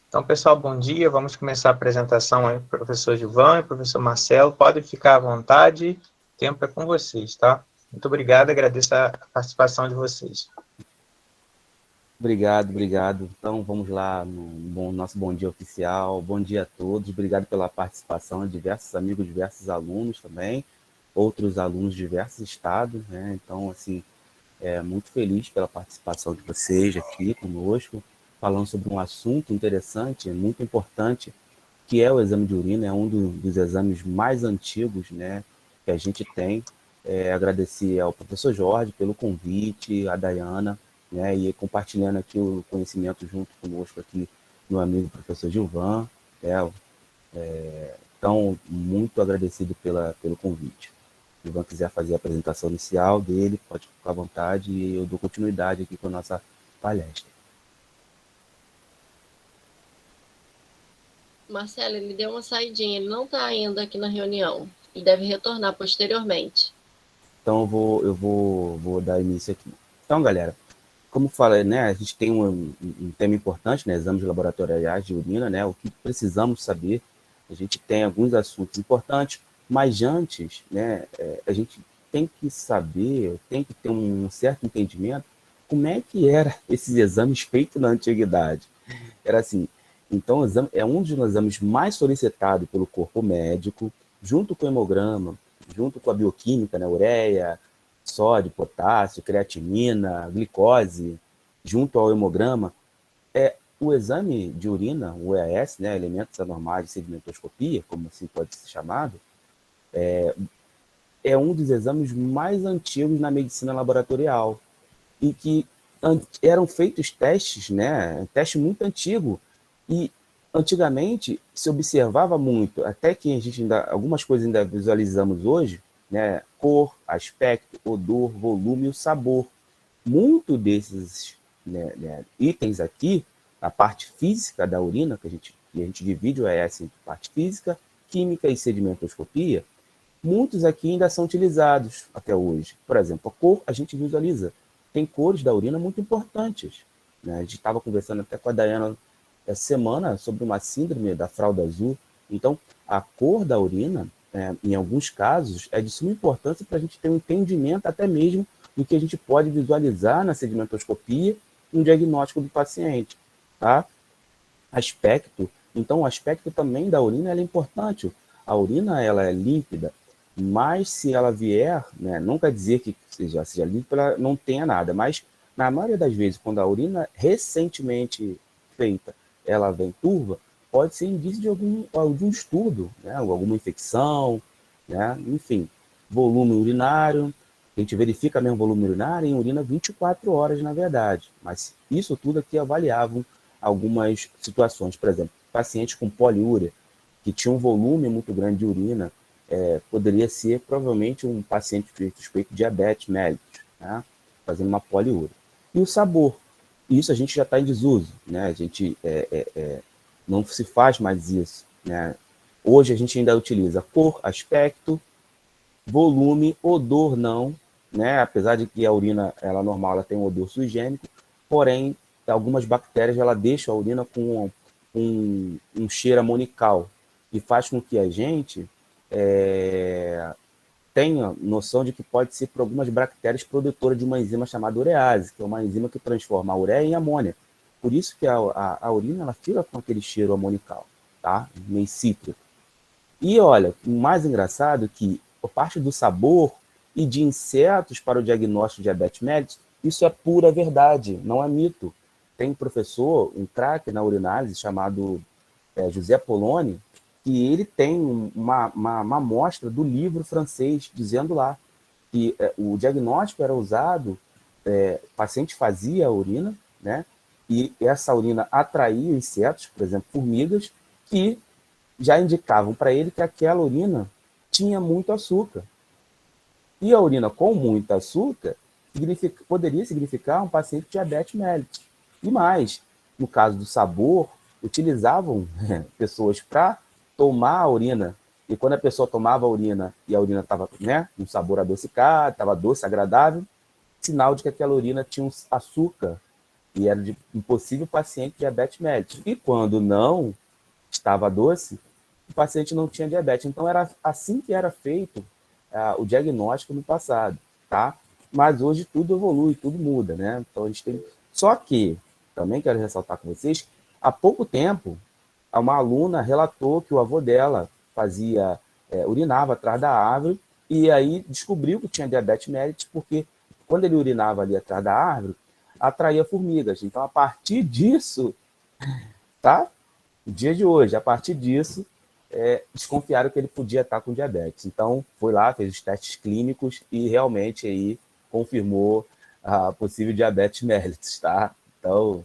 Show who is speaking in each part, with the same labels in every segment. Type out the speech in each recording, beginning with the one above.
Speaker 1: Então, pessoal, bom dia. Vamos começar a apresentação aí, professor Gilvan e professor Marcelo. Podem ficar à vontade, o tempo é com vocês, tá? Muito obrigado, agradeço a participação de vocês.
Speaker 2: Obrigado, obrigado. Então, vamos lá no nosso bom dia oficial. Bom dia a todos. Obrigado pela participação de diversos amigos, diversos alunos também, outros alunos de diversos estados, né? Então, assim, muito feliz pela participação de vocês aqui conosco, falando sobre um assunto interessante, muito importante, que é o exame de urina. É um dos exames mais antigos, né, que a gente tem. Agradecer ao professor Jorge pelo convite, a Dayana, né, e compartilhando aqui o conhecimento junto conosco aqui, meu amigo professor Gilvan. Né, então, muito agradecido pelo convite. Se o Gilvan quiser fazer a apresentação inicial dele, pode ficar à vontade e eu dou continuidade aqui com a nossa palestra.
Speaker 3: Marcelo, ele deu uma saidinha, ele não está ainda aqui na reunião. Ele deve retornar posteriormente.
Speaker 2: Então, eu vou dar início aqui. Então, galera, como falei, né, a gente tem um tema importante, né, exames laboratoriais de urina, né, o que precisamos saber. A gente tem alguns assuntos importantes, mas antes, né, a gente tem que saber, tem que ter um certo entendimento como é que era esses exames feitos na antiguidade. Era assim, então o exame é um dos exames mais solicitados pelo corpo médico, junto com o hemograma, junto com a bioquímica, né, ureia, sódio, potássio, creatinina, glicose, junto ao hemograma. O exame de urina, o EAS, né, elementos anormais de sedimentoscopia, como assim pode ser chamado, é um dos exames mais antigos na medicina laboratorial e que eram feitos testes, né, teste muito antigo, e antigamente se observava muito, até que a gente ainda, algumas coisas ainda visualizamos hoje, né, cor, aspecto, odor, volume e o sabor. Muito desses, né, itens aqui, a parte física da urina, que a gente divide o ES em parte física, química e sedimentoscopia, muitos aqui ainda são utilizados até hoje. Por exemplo, a cor a gente visualiza. Tem cores da urina muito importantes. Né? A gente estava conversando até com a Dayana essa semana sobre uma síndrome da fralda azul. Então, a cor da urina, em alguns casos, é de suma importância para a gente ter um entendimento até mesmo do que a gente pode visualizar na sedimentoscopia no diagnóstico do paciente. Tá? Aspecto. Então, o aspecto também da urina é importante. A urina ela é límpida, mas se ela vier, né, não quer dizer que seja límpida, ela não tenha nada, mas na maioria das vezes, quando a urina recentemente feita, ela vem turva, pode ser indício de algum estudo, né, alguma infecção, né, enfim, volume urinário, a gente verifica mesmo o volume urinário em urina 24 horas, na verdade, mas isso tudo aqui avaliavam algumas situações, por exemplo, pacientes com poliúria, que tinha um volume muito grande de urina, poderia ser provavelmente um paciente suspeito de diabetes mellitus, né? Fazendo uma poliúria. E o sabor, isso a gente já está em desuso, né? A gente não se faz mais isso, né? Hoje a gente ainda utiliza cor, aspecto, volume, odor não, né? Apesar de que a urina ela normal ela tem um odor sugênico, porém algumas bactérias ela deixa a urina com um cheiro amonical e faz com que a gente tenha noção de que pode ser por algumas bactérias produtoras de uma enzima chamada urease, que é uma enzima que transforma a ureia em amônia. Por isso que a urina ela fica com aquele cheiro amonical, tá? Meio cítrico. E olha, o mais engraçado é que a parte do sabor e de insetos para o diagnóstico de diabetes mellitus, isso é pura verdade, não é mito. Tem um professor, um craque na urinálise, chamado José Poloni, que ele tem uma amostra do livro francês, dizendo lá que o diagnóstico era usado, o paciente fazia a urina, né? E essa urina atraía insetos, por exemplo, formigas, que já indicavam para ele que aquela urina tinha muito açúcar. E a urina com muito açúcar poderia significar um paciente com diabetes mellitus. E mais, no caso do sabor, utilizavam pessoas para tomar a urina. E quando a pessoa tomava a urina e a urina estava, né, um sabor adocicado, estava doce, agradável, sinal de que aquela urina tinha um açúcar e era de um possível paciente diabetes mellitus. E quando não estava doce, o paciente não tinha diabetes. Então, era assim que era feito o diagnóstico no passado, tá? Mas hoje tudo evolui, tudo muda, né? Então, a gente tem... Só que, também quero ressaltar com vocês, há pouco tempo, uma aluna relatou que o avô dela urinava atrás da árvore e aí descobriu que tinha diabetes mellitus porque quando ele urinava ali atrás da árvore, atraía formigas. Então, a partir disso, tá? No dia de hoje, a partir disso, desconfiaram que ele podia estar com diabetes. Então, foi lá, fez os testes clínicos e realmente aí confirmou a possível diabetes mellitus, tá? Então,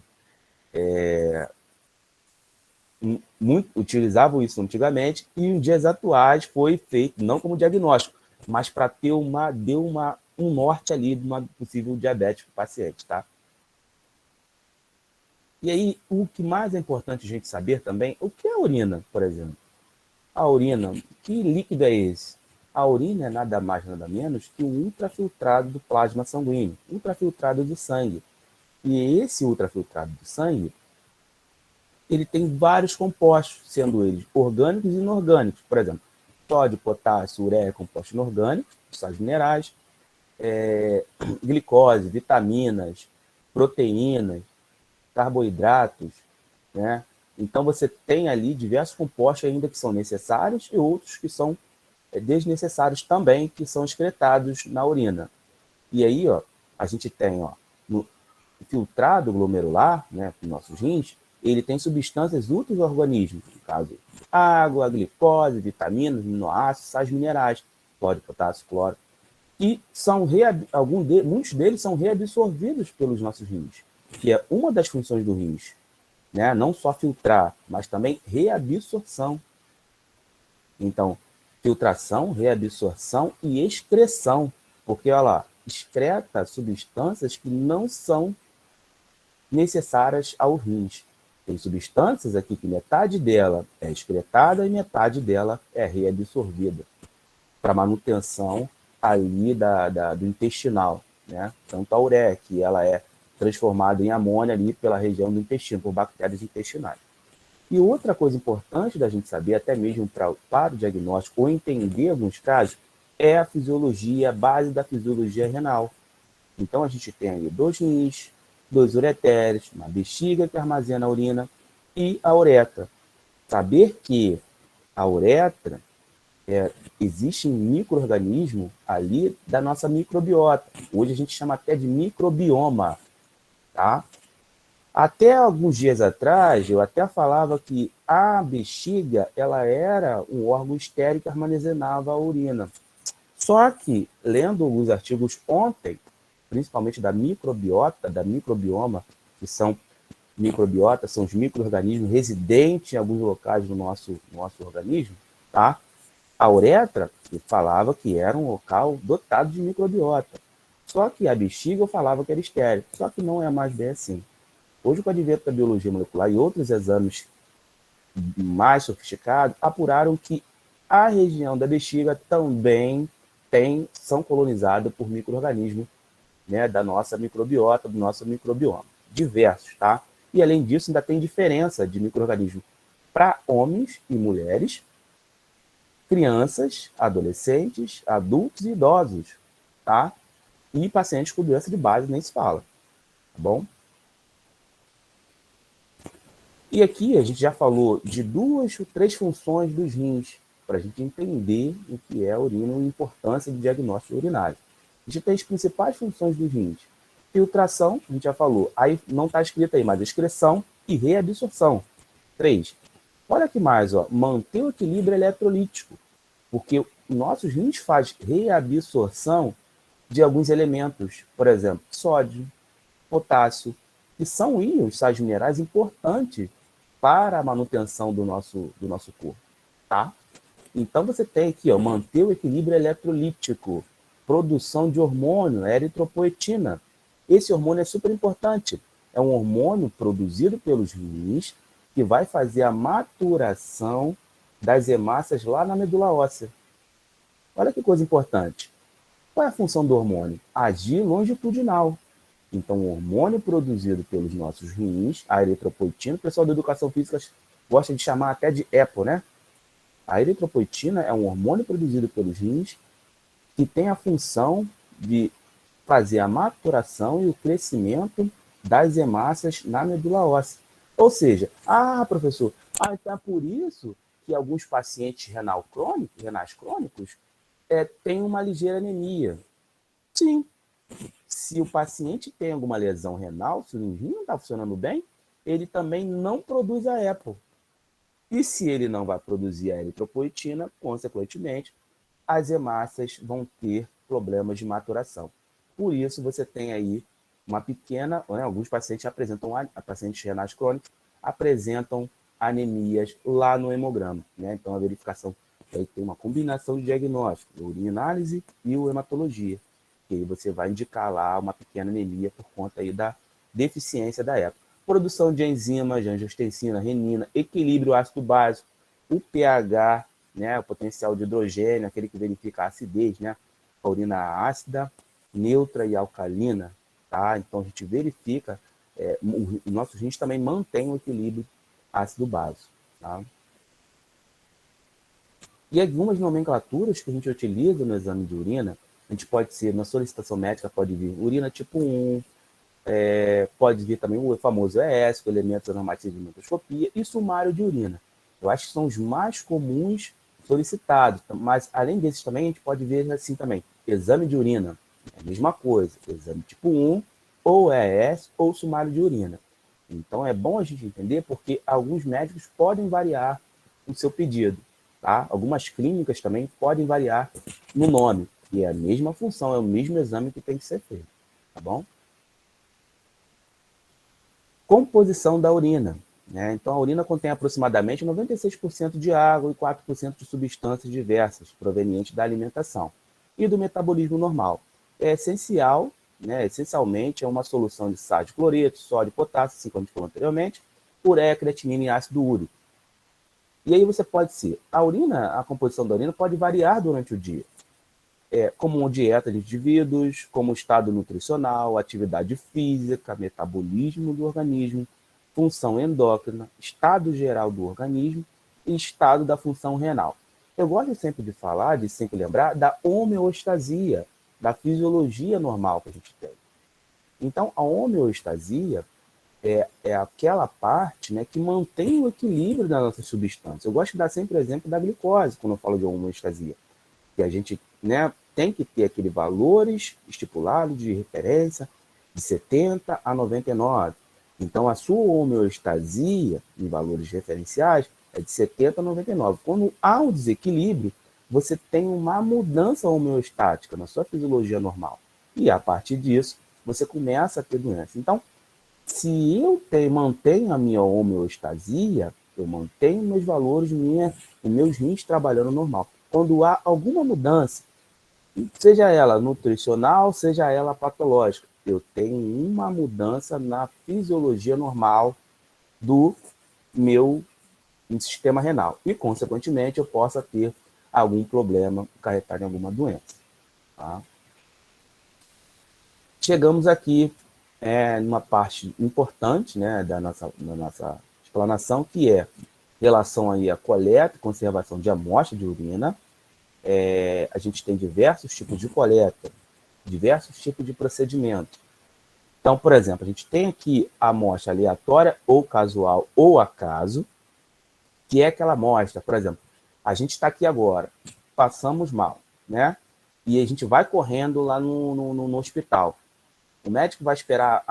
Speaker 2: utilizavam isso antigamente e em dias atuais foi feito, não como diagnóstico, mas para ter um norte ali de uma possível diabetes para o paciente, tá? E aí, o que mais é importante a gente saber também, o que é a urina, por exemplo? A urina, que líquido é esse? A urina é nada mais, nada menos que um ultrafiltrado do plasma sanguíneo, ultrafiltrado do sangue. E esse ultrafiltrado do sangue, ele tem vários compostos, sendo eles orgânicos e inorgânicos. Por exemplo, sódio, potássio, ureia, compostos inorgânicos, sais minerais, glicose, vitaminas, proteínas, carboidratos, né? Então, você tem ali diversos compostos ainda que são necessários e outros que são desnecessários também, que são excretados na urina. E aí, ó, a gente tem, ó, no filtrado glomerular, né, nos nossos rins, ele tem substâncias úteis ao organismo, no caso, água, glicose, vitaminas, aminoácidos, sais minerais, sódio, potássio, cloro, e muitos deles são reabsorvidos pelos nossos rins, que é uma das funções do rins, né? Não só filtrar, mas também reabsorção. Então, filtração, reabsorção e excreção, porque, olha lá, excreta substâncias que não são necessárias ao rins. Tem substâncias aqui que metade dela é excretada e metade dela é reabsorvida para manutenção ali do intestinal, né? Tanto a ureia, que ela é transformada em amônia ali pela região do intestino, por bactérias intestinais. E outra coisa importante da gente saber, até mesmo para o diagnóstico, ou entender alguns casos, é a fisiologia, a base da fisiologia renal. Então, a gente tem aí 2 rins, 2 ureteres, uma bexiga que armazena a urina e a uretra. Saber que a uretra existe um micro-organismo ali da nossa microbiota. Hoje a gente chama até de microbioma, tá? Até alguns dias atrás, eu até falava que a bexiga ela era um órgão estéril que armazenava a urina. Só que, lendo alguns artigos ontem, principalmente da microbiota, da microbioma, que são microbiota, são os micro-organismos residentes em alguns locais do nosso organismo, tá? A uretra, eu falava que era um local dotado de microbiota. Só que a bexiga eu falava que era estéril. Só que não é mais bem assim. Hoje, com o advento da biologia molecular e outros exames mais sofisticados, apuraram que a região da bexiga também são colonizadas por micro-organismos, né, da nossa microbiota, do nosso microbioma. Diversos, tá? E, além disso, ainda tem diferença de micro-organismo para homens e mulheres, crianças, adolescentes, adultos e idosos, tá? E pacientes com doença de base nem se fala, tá bom? E aqui a gente já falou de 2 ou 3 funções dos rins, para a gente entender o que é a urina e a importância do diagnóstico urinário. A gente tem as principais funções dos rins. Filtração, a gente já falou, aí não está escrito aí, mas excreção e reabsorção. 3. Olha que mais, ó, manter o equilíbrio eletrolítico, porque nossos rins fazem reabsorção de alguns elementos, por exemplo, sódio, potássio, que são íons, sais minerais importantes para a manutenção do nosso corpo, tá? Então, você tem aqui, ó, manter o equilíbrio eletrolítico, produção de hormônio, eritropoetina. Esse hormônio é super importante. É um hormônio produzido pelos rins que vai fazer a maturação das hemácias lá na medula óssea. Olha que coisa importante. Qual é a função do hormônio? Agir longitudinal. Então, o hormônio produzido pelos nossos rins, a eritropoetina, o pessoal da educação física gosta de chamar até de EPO, né? A eritropoetina é um hormônio produzido pelos rins que tem a função de fazer a maturação e o crescimento das hemácias na medula óssea. Ou seja, professor, então é por isso que alguns pacientes renais crônicos têm uma ligeira anemia. Sim. Se o paciente tem alguma lesão renal, se o rim não está funcionando bem, ele também não produz a EPO. E se ele não vai produzir a eritropoetina, consequentemente, as hemácias vão ter problemas de maturação. Por isso, você tem aí uma pequena, alguns pacientes pacientes renais crônicos apresentam anemias lá no hemograma, né? Então, a verificação aí tem uma combinação de diagnóstico, a urinálisis e o hematologia, que aí você vai indicar lá uma pequena anemia por conta aí da deficiência da EPO. Produção de enzimas, de angiotensina, renina, equilíbrio ácido básico, o pH, né, o potencial de hidrogênio, aquele que verifica a acidez, né, a urina ácida, neutra e alcalina, tá? Então a gente verifica, o nosso rins também mantém o equilíbrio ácido básico, tá? E algumas nomenclaturas que a gente utiliza no exame de urina, a gente pode ser, na solicitação médica pode vir urina tipo 1, pode vir também o famoso ES, com elementos normativos de microscopia, e sumário de urina. Eu acho que são os mais comuns solicitados, mas além desses também a gente pode ver assim também, exame de urina, é a mesma coisa, exame tipo 1, ou ES, ou sumário de urina. Então é bom a gente entender porque alguns médicos podem variar o seu pedido, tá? Algumas clínicas também podem variar no nome, que é a mesma função, é o mesmo exame que tem que ser feito, tá bom? Composição da urina, né? Então, a urina contém aproximadamente 96% de água e 4% de substâncias diversas provenientes da alimentação e do metabolismo normal. É essencial, né? Essencialmente, é uma solução de sais de cloreto, sódio e potássio, assim como a gente falou anteriormente, ureia, creatinina e ácido úrico. E aí você pode ser, a composição da urina pode variar durante o dia, como uma dieta de indivíduos, como estado nutricional, atividade física, metabolismo do organismo, função endócrina, estado geral do organismo e estado da função renal. Eu gosto sempre de falar, de sempre lembrar da homeostasia, da fisiologia normal que a gente tem. Então, a homeostasia é aquela parte, né, que mantém o equilíbrio da nossa substância. Eu gosto de dar sempre o exemplo da glicose, quando eu falo de homeostasia, que a gente, né, tem que ter aqueles valores estipulados de referência de 70 a 99. Então, a sua homeostasia em valores referenciais é de 70 a 99. Quando há um desequilíbrio, você tem uma mudança homeostática na sua fisiologia normal. E, a partir disso, você começa a ter doença. Então, se eu mantenho a minha homeostasia, eu mantenho meus valores, os meus rins trabalhando normal. Quando há alguma mudança, seja ela nutricional, seja ela patológica, eu tenho uma mudança na fisiologia normal do meu sistema renal. E, consequentemente, eu possa ter algum problema, acarretar em alguma doença. Tá? Chegamos aqui numa parte importante, né, da nossa explanação, que é relação aí à coleta e conservação de amostra de urina. A gente tem diversos tipos de coleta, diversos tipos de procedimento. Então, por exemplo, a gente tem aqui a amostra aleatória ou casual ou acaso, que é aquela amostra, por exemplo, a gente está aqui agora, passamos mal, né? E a gente vai correndo lá no hospital. O médico vai esperar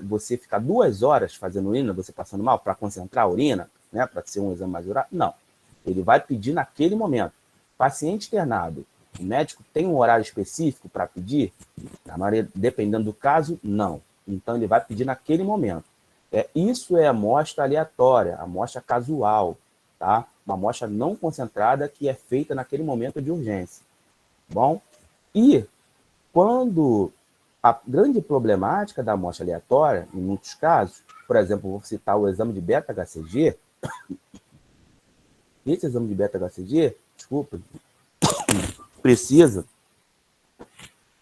Speaker 2: você ficar 2 horas fazendo urina, você passando mal, para concentrar a urina, né? Para ser um exame mais durável? Não. Ele vai pedir naquele momento. Paciente internado, o médico tem um horário específico para pedir? Na maioria, dependendo do caso, não. Então, ele vai pedir naquele momento. Isso é amostra aleatória, amostra casual, tá? Uma amostra não concentrada que é feita naquele momento de urgência. Bom? E quando a grande problemática da amostra aleatória, em muitos casos, por exemplo, vou citar o exame de beta-HCG. Esse exame de beta-HCG, desculpa, precisa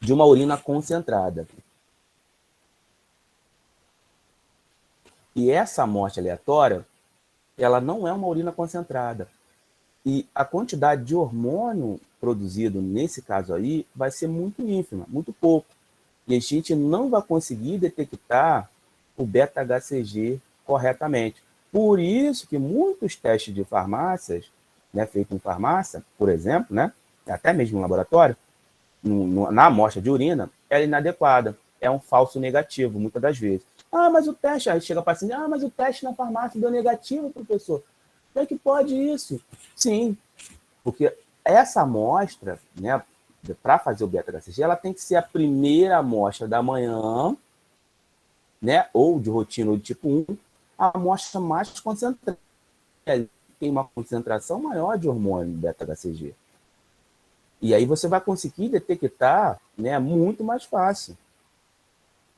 Speaker 2: de uma urina concentrada. E essa amostra aleatória, ela não é uma urina concentrada. E a quantidade de hormônio produzido nesse caso aí vai ser muito ínfima, muito pouco. E a gente não vai conseguir detectar o beta-HCG corretamente. Por isso que muitos testes de farmácias, né, feitos em farmácia, por exemplo, né, até mesmo no laboratório, na amostra de urina, ela é inadequada. É um falso negativo, muitas das vezes. Ah, mas o teste, aí chega o paciente, mas o teste na farmácia deu negativo, professor. Como é que pode isso? Sim, porque essa amostra, né, para fazer o beta-HCG, ela tem que ser a primeira amostra da manhã, né, ou de rotina ou de tipo 1, a amostra mais concentrada. Tem uma concentração maior de hormônio beta-HCG. E aí você vai conseguir detectar, né, muito mais fácil,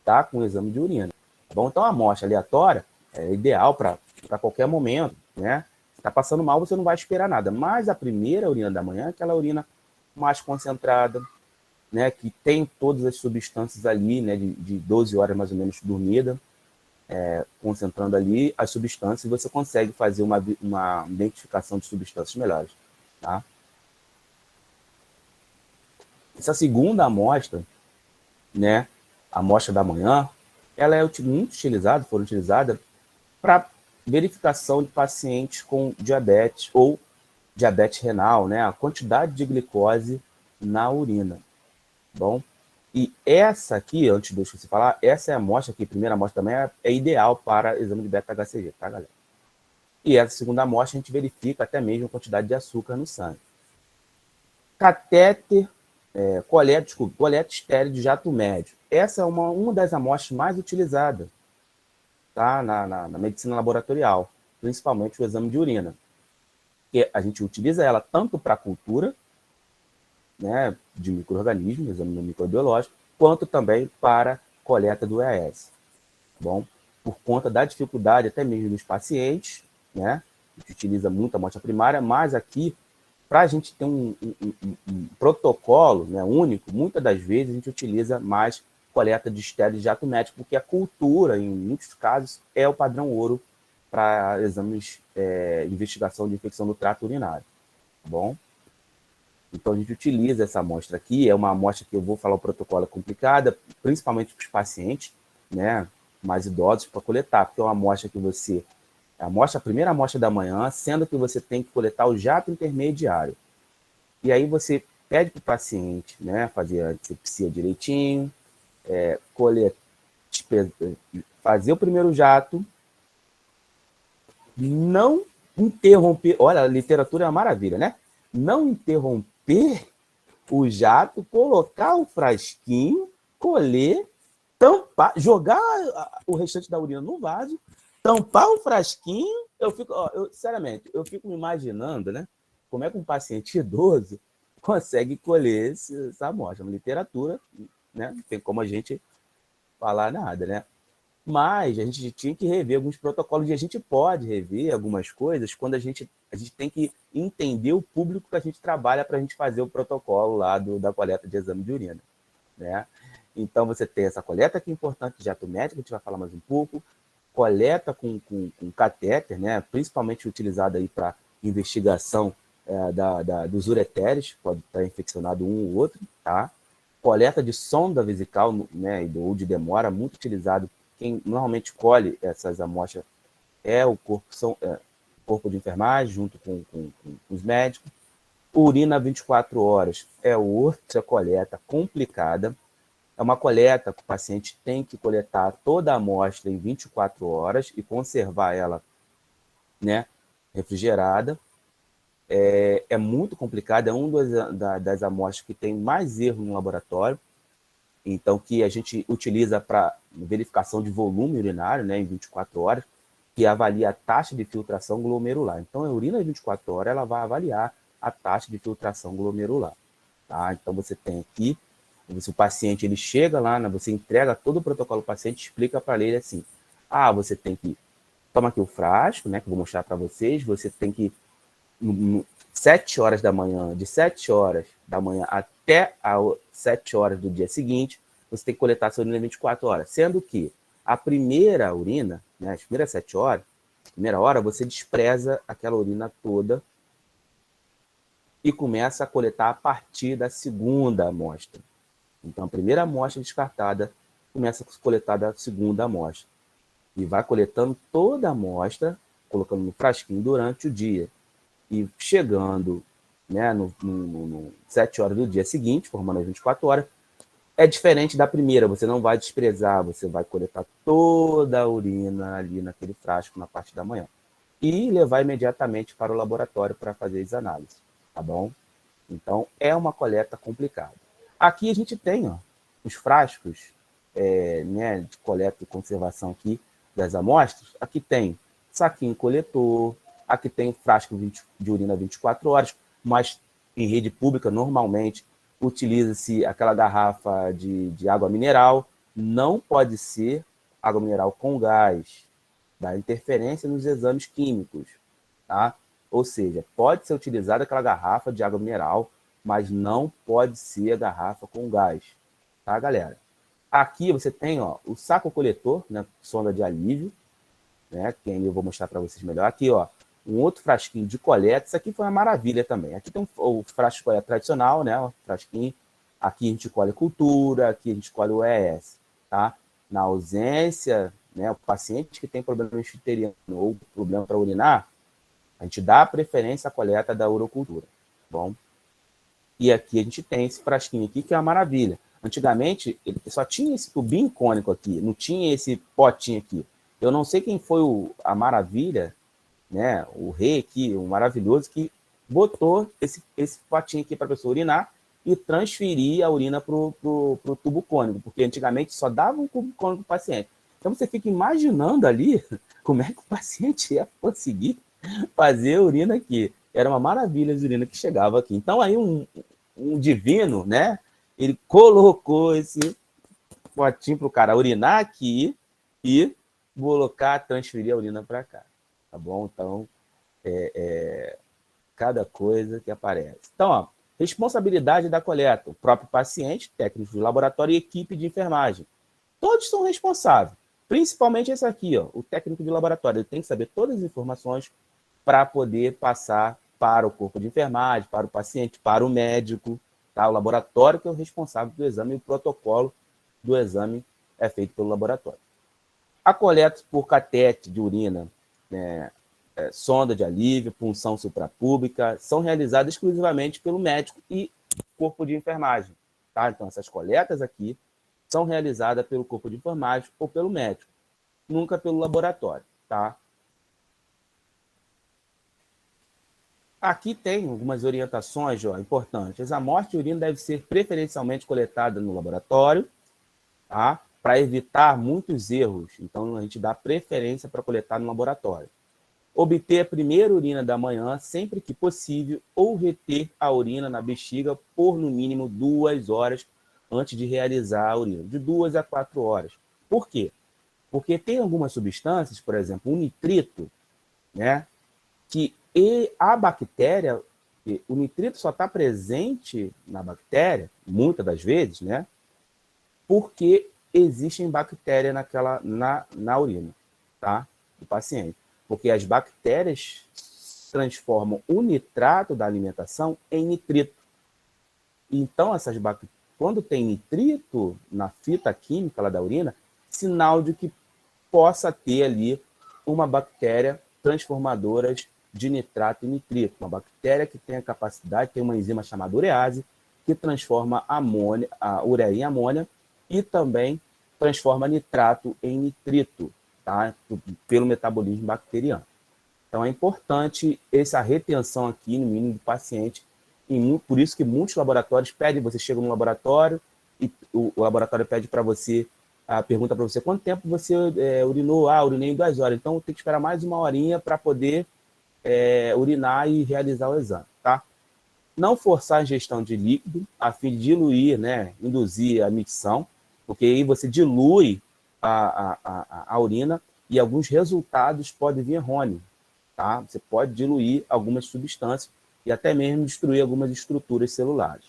Speaker 2: tá, com o exame de urina. Bom, então a amostra aleatória é ideal para qualquer momento, né? Se está passando mal, você não vai esperar nada. Mas a primeira urina da manhã é aquela urina mais concentrada, né, que tem todas as substâncias ali, né, de 12 horas mais ou menos dormida, concentrando ali as substâncias, e você consegue fazer uma identificação de substâncias melhores, tá? Essa segunda amostra, né, a amostra da manhã, ela é muito utilizada, foram utilizadas para verificação de pacientes com diabetes ou diabetes renal, né, a quantidade de glicose na urina. Bom, e essa aqui, antes de eu esquecer de falar, essa é a amostra aqui, a primeira amostra também é ideal para exame de beta-HCG, tá, galera? E essa segunda amostra a gente verifica até mesmo a quantidade de açúcar no sangue. Catéter, coleta estéril de jato médio. Essa é uma das amostras mais utilizadas, tá, na medicina laboratorial, principalmente o exame de urina. Que a gente utiliza ela tanto para cultura, né, de micro-organismos, exame microbiológico, quanto também para coleta do EAS. Bom, por conta da dificuldade até mesmo dos pacientes, né, a gente utiliza muito a amostra primária, mas aqui, para a gente ter um protocolo, né, único, muitas das vezes a gente utiliza mais coleta de estéreo de jato médico, porque a cultura, em muitos casos, é o padrão ouro para exames de investigação de infecção do trato urinário. Tá bom? Então, a gente utiliza essa amostra aqui, é uma amostra que eu vou falar, o protocolo é complicada, principalmente para os pacientes, né, mais idosos, para coletar, porque é uma amostra que você... a primeira amostra da manhã, sendo que você tem que coletar o jato intermediário. E aí você pede para o paciente, né, fazer a antisepsia direitinho, fazer o primeiro jato, não interromper... Olha, a literatura é uma maravilha, né? Não interromper o jato, colocar o frasquinho, colher, tampar, jogar o restante da urina no vaso, tampar o frasquinho. Sinceramente, eu fico me imaginando, né, como é que um paciente idoso consegue colher essa amostra. Uma literatura, né, não tem como a gente falar nada, né? Mas a gente tinha que rever alguns protocolos, e a gente pode rever algumas coisas quando a gente tem que entender o público que a gente trabalha para a gente fazer o protocolo lá da coleta de exame de urina, né? Então, você tem essa coleta que é importante, de jato médico, a gente vai falar mais um pouco, coleta com catéter, né? Principalmente utilizada aí para investigação dos ureteres, pode estar infeccionado um ou outro, tá? Coleta de sonda vesical, né, ou de demora, muito utilizado. Quem normalmente colhe essas amostras é o corpo de enfermagem, junto com os médicos. Urina 24 horas é outra coleta complicada. É uma coleta que o paciente tem que coletar toda a amostra em 24 horas e conservar ela, né, refrigerada. É muito complicado, é uma das amostras que tem mais erro no laboratório. Então, que a gente utiliza para verificação de volume urinário, né, em 24 horas, que avalia a taxa de filtração glomerular. Então, a urina em 24 horas, ela vai avaliar a taxa de filtração glomerular. Tá? Então, você tem aqui, se o paciente ele chega lá, né, você entrega todo o protocolo ao paciente, explica para ele assim, você tem que, toma aqui o frasco, né, que eu vou mostrar para vocês, você tem que, 7 horas da manhã, de 7 horas da manhã até às 7 horas do dia seguinte, você tem que coletar sua urina em 24 horas. Sendo que a primeira urina, né, as primeiras 7 horas, primeira hora, você despreza aquela urina toda e começa a coletar a partir da segunda amostra. Então, a primeira amostra descartada começa a coletar da segunda amostra. E vai coletando toda a amostra, colocando no frasquinho durante o dia. E chegando, né, no 7 horas do dia seguinte, formando as 24 horas, é diferente da primeira, você não vai desprezar, você vai coletar toda a urina ali naquele frasco na parte da manhã. E levar imediatamente para o laboratório para fazer as análises, tá bom? Então, é uma coleta complicada. Aqui a gente tem, ó, os frascos, né, de coleta e conservação aqui das amostras. Aqui tem saquinho coletor, aqui tem frasco de urina 24 horas, mas em rede pública, normalmente, utiliza-se aquela garrafa de água mineral. Não pode ser água mineral com gás, dá interferência nos exames químicos, tá? Ou seja, pode ser utilizada aquela garrafa de água mineral, mas não pode ser a garrafa com gás, tá, galera? Aqui você tem, ó, o saco coletor, né, sonda de alívio, né, que eu vou mostrar para vocês melhor. Aqui, ó, um outro frasquinho de coleta. Isso aqui foi uma maravilha também. Aqui tem o frasco de coleta tradicional, né, o frasquinho. Aqui a gente colhe cultura, aqui a gente colhe o ES, tá? Na ausência, né, o paciente que tem problema enxuteriano ou problema para urinar, a gente dá preferência à coleta da urocultura, tá bom? E aqui a gente tem esse frasquinho aqui, que é uma maravilha. Antigamente, ele só tinha esse tubinho cônico aqui, não tinha esse potinho aqui. Eu não sei quem foi a maravilha, né, o rei aqui, o maravilhoso, que botou esse potinho aqui para a pessoa urinar e transferir a urina para o tubo cônico, porque antigamente só dava um tubo cônico para o paciente. Então você fica imaginando ali como é que o paciente ia conseguir fazer a urina aqui. Era uma maravilha de urina que chegava aqui. Então aí um divino, né, ele colocou esse potinho para o cara urinar aqui e colocar, transferir a urina para cá, tá bom? Então, cada coisa que aparece. Então, ó, responsabilidade da coleta, o próprio paciente, técnico de laboratório e equipe de enfermagem. Todos são responsáveis, principalmente esse aqui, ó, o técnico de laboratório. Ele tem que saber todas as informações para poder passar para o corpo de enfermagem, para o paciente, para o médico, tá? O laboratório que é o responsável do exame e o protocolo do exame é feito pelo laboratório. A coleta por catete de urina, né, sonda de alívio, punção suprapúbica, são realizadas exclusivamente pelo médico e corpo de enfermagem, tá? Então, essas coletas aqui são realizadas pelo corpo de enfermagem ou pelo médico, nunca pelo laboratório, tá? Aqui tem algumas orientações, ó, importantes. As amostras de urina devem ser preferencialmente coletadas no laboratório, tá? Para evitar muitos erros. Então, a gente dá preferência para coletar no laboratório. Obter a primeira urina da manhã sempre que possível ou reter a urina na bexiga por no mínimo 2 horas antes de realizar a urina, de 2 a 4 horas. Por quê? Porque tem algumas substâncias, por exemplo, o nitrito, né, que a bactéria, o nitrito só está presente na bactéria, muitas das vezes, né, porque existem bactérias na urina, tá, do paciente. Porque as bactérias transformam o nitrato da alimentação em nitrito. Então, quando tem nitrito na fita química lá da urina, sinal de que possa ter ali uma bactéria transformadora de nitrato em nitrito. Uma bactéria que tem a capacidade, tem uma enzima chamada urease, que transforma a ureia em amônia e também transforma nitrato em nitrito, tá? Pelo metabolismo bacteriano. Então, é importante essa retenção aqui, no mínimo, do paciente. E por isso que muitos laboratórios pedem, você chega no laboratório e o laboratório pede para você, pergunta para você quanto tempo você urinou. Urinei em 2 horas. Então, tem que esperar mais 1 horinha para poder urinar e realizar o exame, tá? Não forçar a ingestão de líquido, a fim de diluir, né, induzir a micção, porque aí você dilui a urina e alguns resultados podem vir errôneos, tá? Você pode diluir algumas substâncias e até mesmo destruir algumas estruturas celulares.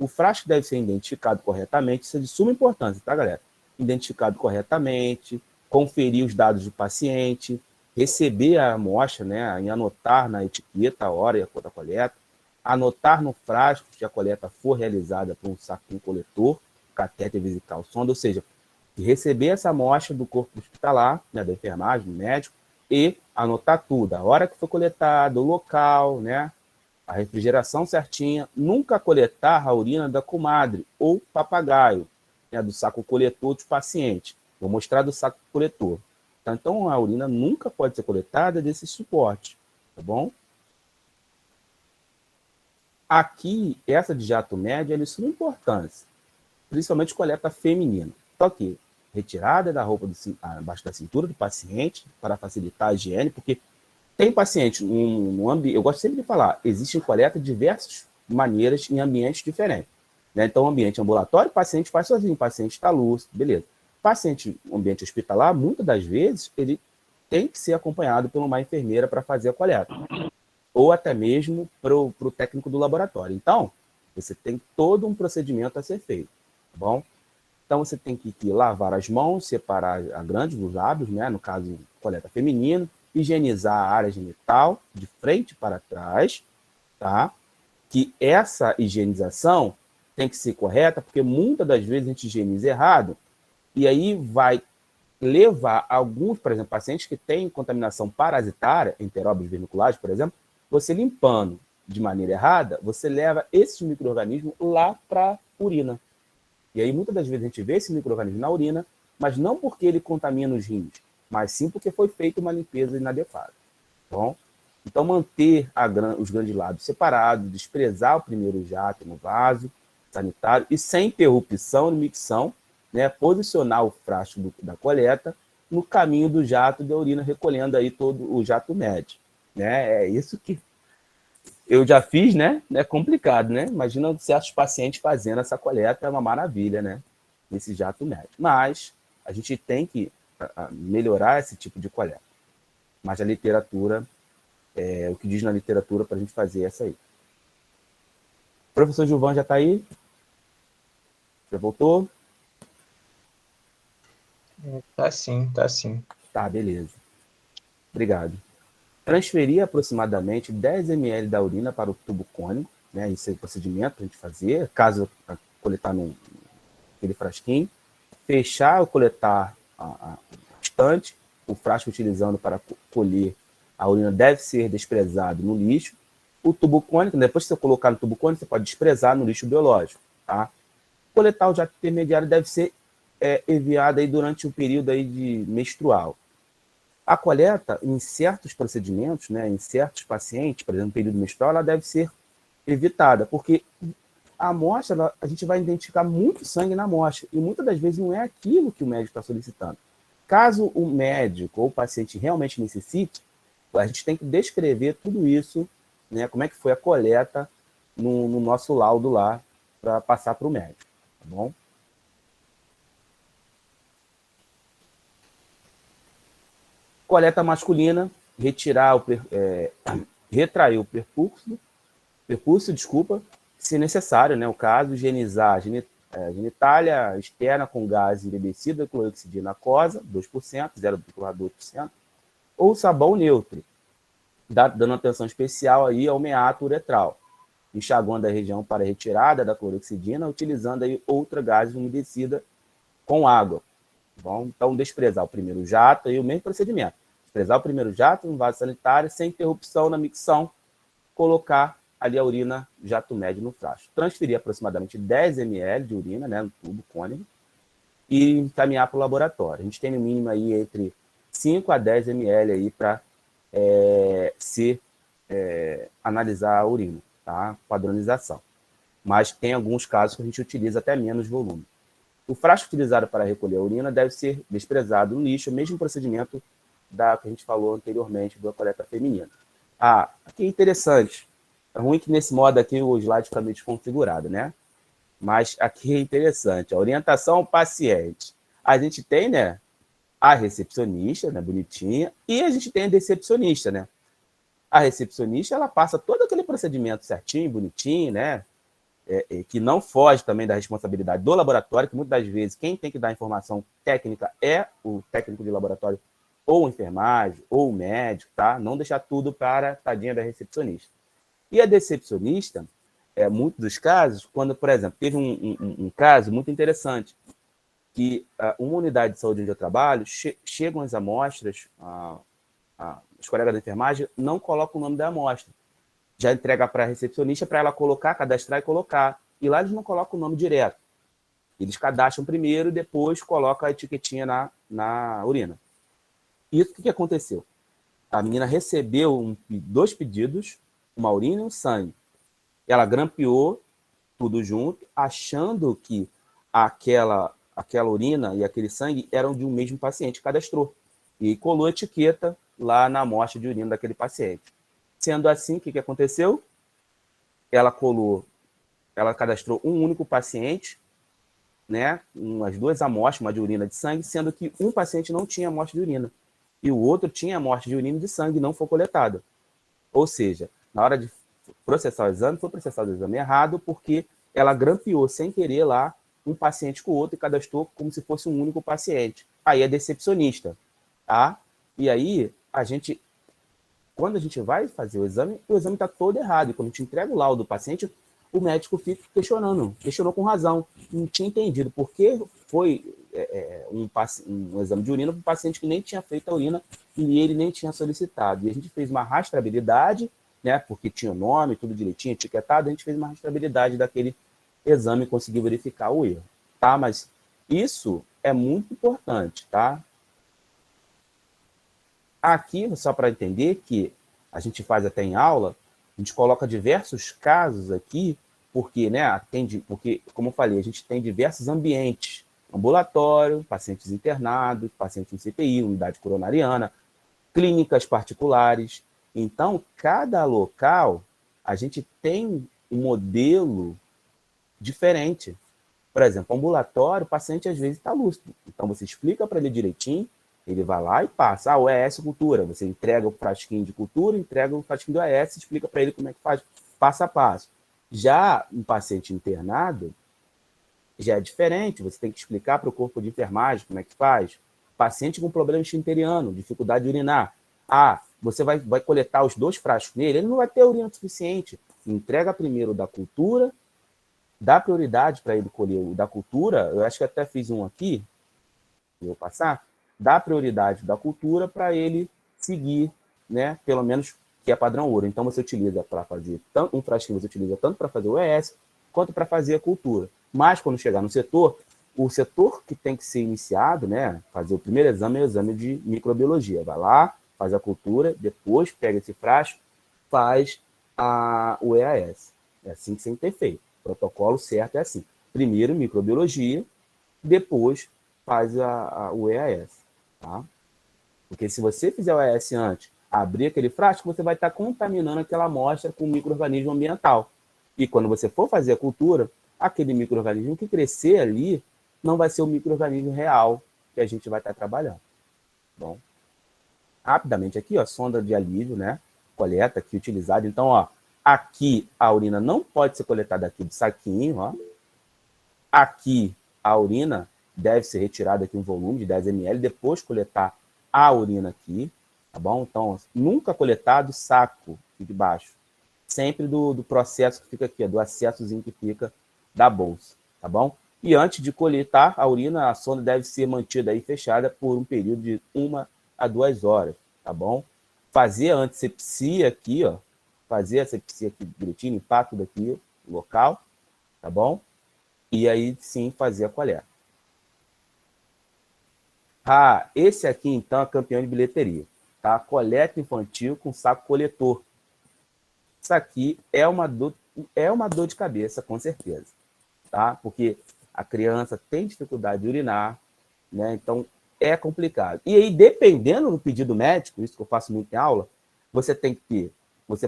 Speaker 2: O frasco deve ser identificado corretamente, isso é de suma importância, tá, galera? Identificado corretamente, conferir os dados do paciente, receber a amostra, né, e anotar na etiqueta a hora e a cor da coleta, anotar no frasco se a coleta for realizada por um saquinho coletor, catéter vesical sonda, ou seja, receber essa amostra do corpo hospitalar, né, da enfermagem, do médico, e anotar tudo, a hora que foi coletado, o local, né, a refrigeração certinha, nunca coletar a urina da comadre ou papagaio, né, do saco coletor do paciente. Vou mostrar do saco coletor. Então, a urina nunca pode ser coletada desse suporte, tá bom? Aqui, essa de jato médio, ela é de suma importância, principalmente coleta feminina. Então, aqui, retirada da roupa abaixo da cintura do paciente para facilitar a higiene, porque tem paciente no ambiente, eu gosto sempre de falar, existe coleta de diversas maneiras em ambientes diferentes. Né? Então, ambiente ambulatório, o paciente faz sozinho, o paciente está lúcido, beleza. Paciente no ambiente hospitalar, muitas das vezes, ele tem que ser acompanhado por uma enfermeira para fazer a coleta, ou até mesmo para o técnico do laboratório. Então, você tem todo um procedimento a ser feito, tá bom? Então, você tem que lavar as mãos, separar a grande dos lábios, né? No caso, coleta feminina, higienizar a área genital de frente para trás, tá? Que essa higienização tem que ser correta, porque muitas das vezes a gente higieniza errado, e aí vai levar alguns, por exemplo, pacientes que têm contaminação parasitária, enteróbios vermiculares, por exemplo, você limpando de maneira errada, você leva esses micro-organismos lá para a urina. E aí, muitas das vezes, a gente vê esse micro-organismo na urina, mas não porque ele contamina os rins, mas sim porque foi feita uma limpeza inadequada. Bom? Então, manter os grandes lados separados, desprezar o primeiro jato no vaso sanitário e sem interrupção de micção, né, posicionar o frasco da coleta no caminho do jato da urina, recolhendo aí todo o jato médio. Né? É isso que eu já fiz, né? É complicado, né? Imagina certos pacientes fazendo essa coleta, é uma maravilha, né? Nesse jato médio. Mas a gente tem que melhorar esse tipo de coleta. Mas a literatura, o que diz na literatura para a gente fazer é essa aí. O professor Gilvan já está aí? Já voltou?
Speaker 1: Tá sim, tá sim.
Speaker 2: Tá, beleza. Obrigado. Transferir aproximadamente 10 ml da urina para o tubo cônico, né? Isso é o procedimento para a gente fazer, caso coletar naquele frasquinho. Fechar ou coletar a estante, o frasco utilizando para colher a urina deve ser desprezado no lixo. O tubo cônico, depois que você colocar no tubo cônico, você pode desprezar no lixo biológico, tá? Coletar o jato intermediário deve ser enviado aí durante o período aí de menstrual. A coleta, em certos procedimentos, né, em certos pacientes, por exemplo, no período menstrual, ela deve ser evitada, porque a amostra, a gente vai identificar muito sangue na amostra, e muitas das vezes não é aquilo que o médico está solicitando. Caso o médico ou o paciente realmente necessite, a gente tem que descrever tudo isso, né, como é que foi a coleta no nosso laudo lá, para passar para o médico, tá bom? Coleta masculina, retrair o perpúcio, se necessário, né, o caso, higienizar a genitália externa com gás embebecido, cloroxidina aquosa, 2%, 0,2%, ou sabão neutro, dando atenção especial aí ao meato uretral, enxaguando a região para retirada da cloroxidina, utilizando aí outra gás umedecida com água. Bom, então, desprezar o primeiro jato e o mesmo procedimento. Desprezar o primeiro jato no vaso sanitário, sem interrupção na micção, colocar ali a urina jato médio no frasco. Transferir aproximadamente 10 ml de urina, né, no tubo cônico, e encaminhar para o laboratório. A gente tem no mínimo aí entre 5 a 10 ml aí para analisar a urina, tá? Padronização. Mas tem alguns casos que a gente utiliza até menos volume. O frasco utilizado para recolher a urina deve ser desprezado no lixo, o mesmo procedimento que a gente falou anteriormente da coleta feminina. Aqui é interessante. É ruim que nesse modo aqui o slide fica meio desconfigurado, né? Mas aqui é interessante. A orientação ao paciente. A gente tem, né, a recepcionista, né, bonitinha, e a gente tem a decepcionista, né? A recepcionista, ela passa todo aquele procedimento certinho, bonitinho, né? que não foge também da responsabilidade do laboratório, que muitas das vezes quem tem que dar informação técnica é o técnico de laboratório, ou o enfermagem, ou o médico, tá? Não deixar tudo para a tadinha da recepcionista. E a decepcionista, muitos dos casos, quando, por exemplo, teve um caso muito interessante, que uma unidade de saúde onde eu trabalho, chegam as amostras, os colegas da enfermagem não colocam o nome da amostra. Já entrega para a recepcionista para ela colocar, cadastrar e colocar. E lá eles não colocam o nome direto. Eles cadastram primeiro e depois colocam a etiquetinha na urina. Isso, o que aconteceu? A menina recebeu 2 pedidos, uma urina e um sangue. Ela grampeou tudo junto, achando que aquela urina e aquele sangue eram de um mesmo paciente, cadastrou. E colou a etiqueta lá na amostra de urina daquele paciente. Sendo assim, o que aconteceu? Ela cadastrou um único paciente, né, umas 2 amostras, uma de urina e de sangue, sendo que um paciente não tinha amostra de urina e o outro tinha amostra de urina e de sangue e não foi coletada. Ou seja, na hora de processar o exame, foi processado o exame errado porque ela grampeou sem querer lá um paciente com o outro e cadastrou como se fosse um único paciente. Aí é decepcionista, tá? E aí, quando a gente vai fazer o exame está todo errado. E quando a gente entrega o laudo do paciente, o médico fica questionou com razão. Não tinha entendido por que foi um exame de urina para um paciente que nem tinha feito a urina e ele nem tinha solicitado. E a gente fez uma rastreabilidade, né, porque tinha o nome, tudo direitinho, etiquetado, a gente fez uma rastreabilidade daquele exame e conseguiu verificar o erro. Tá? Mas isso é muito importante, tá? Aqui, só para entender que a gente faz até em aula, a gente coloca diversos casos aqui, porque, né, porque, como eu falei, a gente tem diversos ambientes, ambulatório, pacientes internados, pacientes em CTI, unidade coronariana, clínicas particulares. Então, cada local, a gente tem um modelo diferente. Por exemplo, ambulatório, o paciente às vezes está lúcido. Então, você explica para ele direitinho, ele vai lá e passa. O ES cultura. Você entrega o frasquinho de cultura, entrega o frasquinho do ES, explica para ele como é que faz, passo a passo. Já um paciente internado, já é diferente. Você tem que explicar para o corpo de enfermagem como é que faz. Paciente com problema esfinteriano, dificuldade de urinar. Você vai coletar os 2 frascos nele, ele não vai ter urina suficiente. Entrega primeiro o da cultura, dá prioridade para ele colher o da cultura. Eu acho que até fiz um aqui, vou passar. Dá prioridade da cultura para ele seguir, né? Pelo menos que é padrão ouro. Então você utiliza para fazer um frasquinho, você utiliza tanto para fazer o ES quanto para fazer a cultura. Mas quando chegar no setor, o setor que tem que ser iniciado, né? Fazer o primeiro exame é o exame de microbiologia. Vai lá, faz a cultura, depois pega esse frasco, faz o EAS. É assim que você tem que ter feito. O protocolo certo é assim. Primeiro microbiologia, depois faz o EAS. Tá? Porque se você fizer o EAS antes, abrir aquele frasco, você vai estar contaminando aquela amostra com micro-organismo ambiental. E quando você for fazer a cultura, aquele micro-organismo que crescer ali não vai ser o micro-organismo real que a gente vai estar trabalhando. Bom, rapidamente aqui, ó, sonda de alívio, né? Coleta aqui utilizada. Então, ó, aqui a urina não pode ser coletada aqui do saquinho, ó. Aqui a urina deve ser retirada aqui um volume de 10 ml, depois coletar a urina aqui, tá bom? Então, nunca coletar do saco aqui de baixo. Sempre do processo que fica aqui, do acessozinho que fica da bolsa, tá bom? E antes de coletar a urina, a sonda deve ser mantida aí fechada por um período de 1 a 2 horas, tá bom? Fazer a antisepsia aqui, ó. Fazer a asepsia aqui direitinho, limpar tudo aqui, o local, tá bom? E aí sim fazer a coleta. Esse aqui então é campeão de bilheteria, tá? Coleta infantil com saco coletor. Isso aqui é uma dor de cabeça, com certeza, tá? Porque a criança tem dificuldade de urinar, né? Então é complicado. E aí, dependendo do pedido médico, isso que eu faço muito em aula, você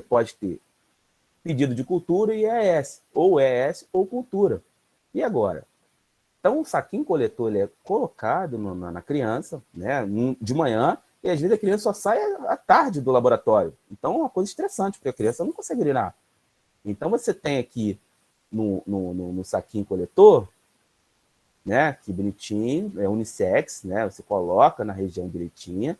Speaker 2: pode ter pedido de cultura e ES ou cultura. E agora? Então, o saquinho coletor ele é colocado na criança, né, de manhã, e às vezes a criança só sai à tarde do laboratório. Então, é uma coisa estressante, porque a criança não consegue urinar. Então, você tem aqui no saquinho coletor, né? Que bonitinho, é unissex, né? Você coloca na região direitinha.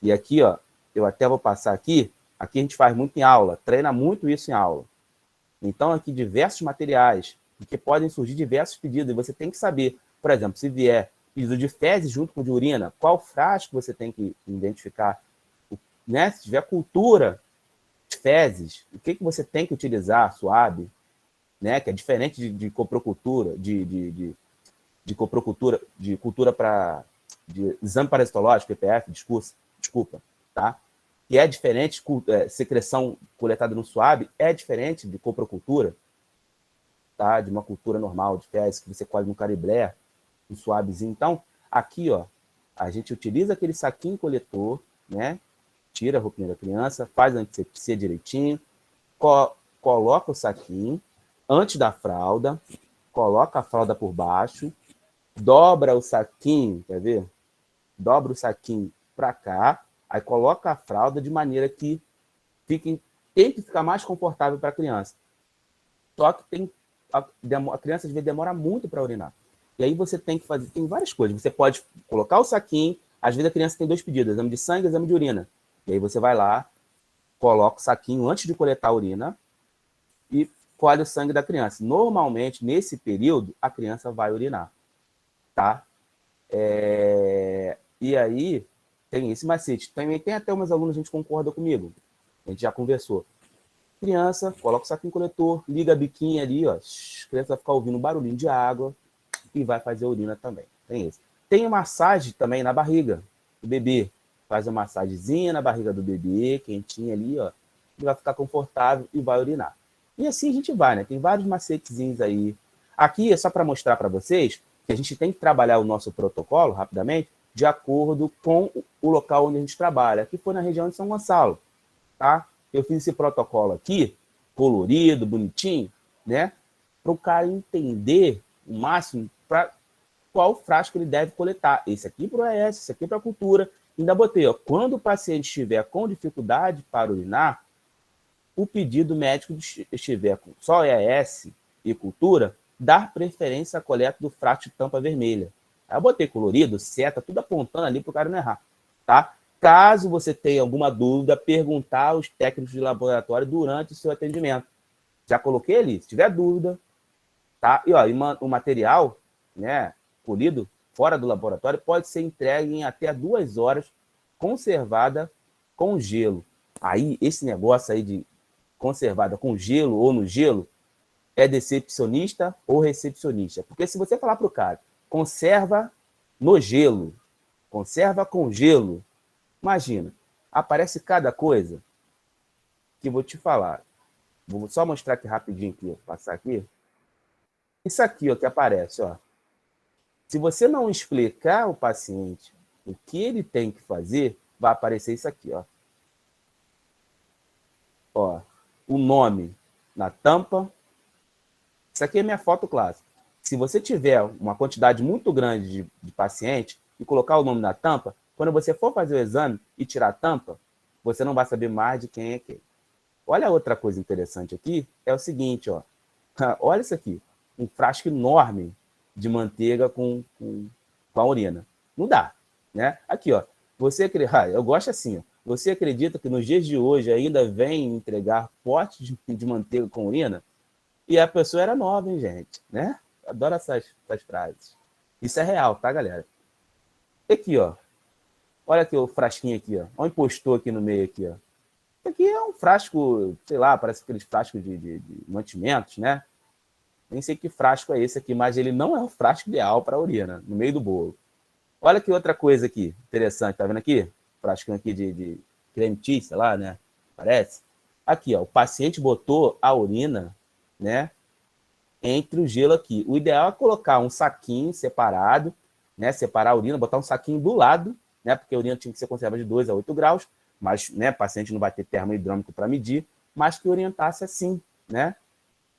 Speaker 2: E aqui, ó, eu até vou passar aqui. Aqui a gente faz muito em aula, treina muito isso em aula. Então, aqui diversos materiais, porque podem surgir diversos pedidos, e você tem que saber, por exemplo, se vier pedido de fezes junto com de urina, qual frasco você tem que identificar, né? Se tiver cultura de fezes, o que você tem que utilizar, suave, né? Que é diferente de coprocultura, de coprocultura, de cultura para de exame parasitológico, EPF, desculpa, tá? Que é diferente, secreção coletada no suave é diferente de coprocultura, tá? De uma cultura normal de fezes que você colhe no cariblé, um suavezinho. Então, aqui, ó, a gente utiliza aquele saquinho coletor, né? Tira a roupinha da criança, faz a antisepsia direitinho, coloca o saquinho antes da fralda, coloca a fralda por baixo, dobra o saquinho, quer ver? Dobra o saquinho para cá, aí coloca a fralda de maneira que tem que ficar mais confortável para a criança. Só que a criança às vezes demora muito para urinar. E aí você tem que fazer, tem várias coisas. Você pode colocar o saquinho, às vezes a criança tem 2 pedidos, exame de sangue e exame de urina. E aí você vai lá, coloca o saquinho antes de coletar a urina e colhe o sangue da criança. Normalmente, nesse período, a criança vai urinar, tá? E aí, tem esse macete. Também tem até umas alunas, a gente concorda comigo. A gente já conversou. Criança, coloca o saquinho coletor, liga a biquinha ali, ó. A criança vai ficar ouvindo um barulhinho de água e vai fazer a urina também. Tem esse. Tem massagem também na barriga do bebê. Faz uma massagenzinha na barriga do bebê, quentinha ali, ó. Ele vai ficar confortável e vai urinar. E assim a gente vai, né? Tem vários macetezinhos aí. Aqui é só para mostrar para vocês que a gente tem que trabalhar o nosso protocolo, rapidamente, de acordo com o local onde a gente trabalha. Aqui foi na região de São Gonçalo, tá? Eu fiz esse protocolo aqui, colorido, bonitinho, né? Para o cara entender o máximo para qual frasco ele deve coletar. Esse aqui para o ES, esse aqui para a cultura. Ainda botei, ó, quando o paciente estiver com dificuldade para urinar, o pedido médico estiver com só ES e cultura, dar preferência à coleta do frasco de tampa vermelha. Aí eu botei colorido, seta, tudo apontando ali para o cara não errar, tá? Caso você tenha alguma dúvida, perguntar aos técnicos de laboratório durante o seu atendimento. Já coloquei ali, se tiver dúvida, tá? E ó, o material, né, colhido fora do laboratório pode ser entregue em até 2 horas, conservada com gelo. Aí, esse negócio aí de conservada com gelo ou no gelo é decepcionista ou recepcionista. Porque se você falar para o cara, conserva no gelo, conserva com gelo, imagina, aparece cada coisa que vou te falar. Vou só mostrar aqui rapidinho, aqui, ó, passar aqui. Isso aqui, ó, que aparece, ó. Se você não explicar ao paciente o que ele tem que fazer, vai aparecer isso aqui, ó. Ó, o nome na tampa. Isso aqui é minha foto clássica. Se você tiver uma quantidade muito grande de paciente e colocar o nome na tampa, quando você for fazer o exame e tirar a tampa, você não vai saber mais de quem é quem. Olha outra coisa interessante aqui, é o seguinte, ó. Olha isso aqui, um frasco enorme de manteiga com a urina. Não dá, né? Aqui, ó. Eu gosto assim, ó. Você acredita que nos dias de hoje ainda vem entregar potes de manteiga com urina? E a pessoa era nova, hein, gente? Né? Adoro essas frases. Isso é real, tá, galera? E aqui, ó. Olha aqui o frasquinho aqui, ó. Olha o impostor aqui no meio aqui, ó. Isso aqui é um frasco, sei lá, parece aqueles frascos de mantimentos, né? Nem sei que frasco é esse aqui, mas ele não é o frasco ideal para a urina, no meio do bolo. Olha que outra coisa aqui, interessante, tá vendo aqui? Frasquinho aqui de creme cheese, sei lá, né? Parece. Aqui, ó, o paciente botou a urina, né, entre o gelo aqui. O ideal é colocar um saquinho separado, né, separar a urina, botar um saquinho do lado, né, porque a urina tinha que ser conservada de 2 a 8 graus, mas, né, o paciente não vai ter termohidrômetro para medir, mas que orientasse assim, né?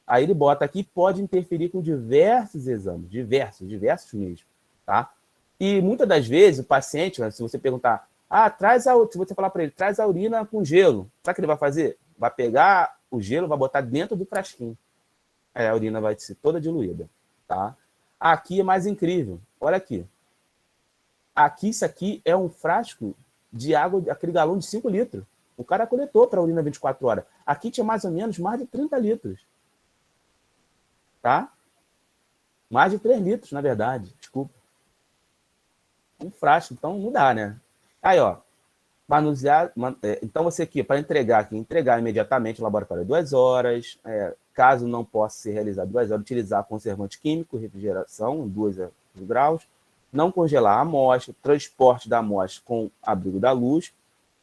Speaker 2: Aí ele bota aqui, pode interferir com diversos exames, diversos mesmo, tá? E muitas das vezes o paciente, se você perguntar, se você falar para ele, traz a urina com gelo, sabe o que ele vai fazer? Vai pegar o gelo, vai botar dentro do frasquinho. a urina vai ser toda diluída, tá? Aqui é mais incrível. Olha aqui. Aqui, isso aqui é um frasco de água, aquele galão de 5 litros. O cara coletou para a urina 24 horas. Aqui tinha mais ou menos mais de 30 litros. Tá? Mais de 3 litros, na verdade. Desculpa. Um frasco, então não dá, né? Aí, ó. Manusear, então você aqui, para entregar imediatamente no laboratório 2 horas, caso não possa ser realizado 2 horas, utilizar conservante químico, refrigeração em 2 graus, não congelar a amostra, transporte da amostra com abrigo da luz,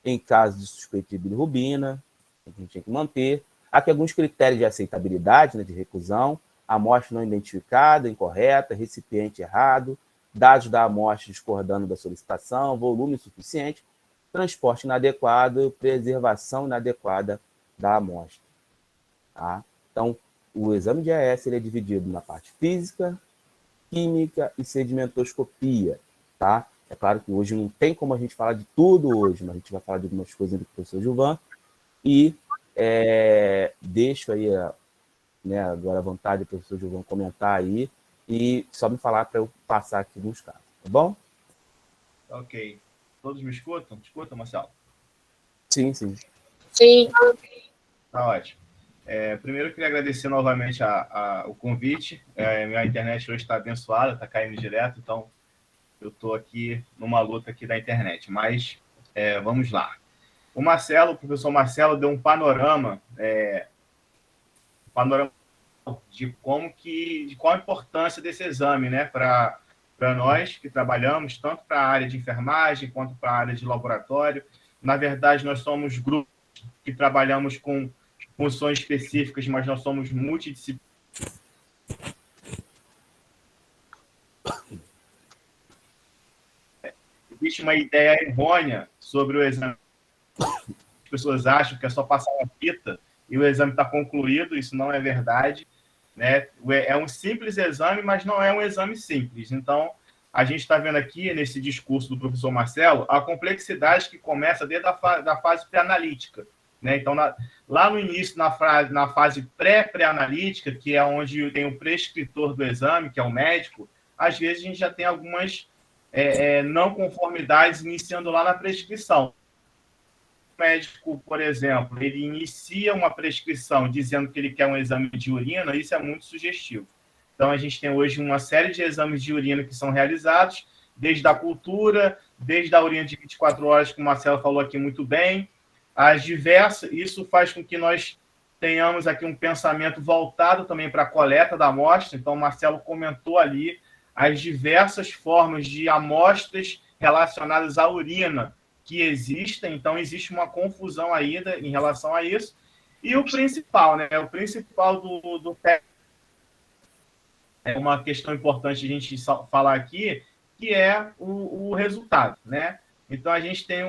Speaker 2: em caso de suspeita de bilirrubina, a gente tem que manter. Aqui alguns critérios de aceitabilidade, né, de recusão, amostra não identificada, incorreta, recipiente errado, dados da amostra discordando da solicitação, volume insuficiente, transporte inadequado, preservação inadequada da amostra. Tá? Então, o exame de EAS ele é dividido na parte física, química e sedimentoscopia. Tá? É claro que hoje não tem como a gente falar de tudo hoje, mas a gente vai falar de algumas coisas do professor Gilvan. E deixo aí agora à vontade do professor Gilvan comentar aí e só me falar para eu passar aqui nos casos. Tá bom?
Speaker 4: Ok. Todos me escutam? Escuta, Marcelo?
Speaker 2: Sim, sim.
Speaker 3: Sim.
Speaker 4: Tá ótimo. Primeiro, eu queria agradecer novamente o convite. Minha internet hoje está abençoada, está caindo direto, então eu estou aqui numa luta aqui da internet. Mas vamos lá. O professor Marcelo, deu um panorama de qual a importância desse exame, né, para nós que trabalhamos, tanto para a área de enfermagem quanto para a área de laboratório. Na verdade, nós somos grupos que trabalhamos com funções específicas, mas nós somos multidisciplinares. Existe uma ideia errônea sobre o exame. As pessoas acham que é só passar uma fita e o exame está concluído. Isso não é verdade, né? É um simples exame, mas não é um exame simples. Então, a gente está vendo aqui, nesse discurso do professor Marcelo, a complexidade que começa desde a fase pré-analítica. Né? Então, lá no início, na fase pré-analítica, que é onde tem o prescritor do exame, que é o médico, às vezes a gente já tem algumas não conformidades iniciando lá na prescrição. O médico, por exemplo, ele inicia uma prescrição dizendo que ele quer um exame de urina, isso é muito sugestivo. Então, a gente tem hoje uma série de exames de urina que são realizados, desde a cultura, desde a urina de 24 horas, que o Marcelo falou aqui muito bem, isso faz com que nós tenhamos aqui um pensamento voltado também para a coleta da amostra. Então, o Marcelo comentou ali as diversas formas de amostras relacionadas à urina que existem. Então, existe uma confusão ainda em relação a isso. E o principal, né? O principal do uma questão importante a gente falar aqui, que é o resultado, né? Então, a gente tem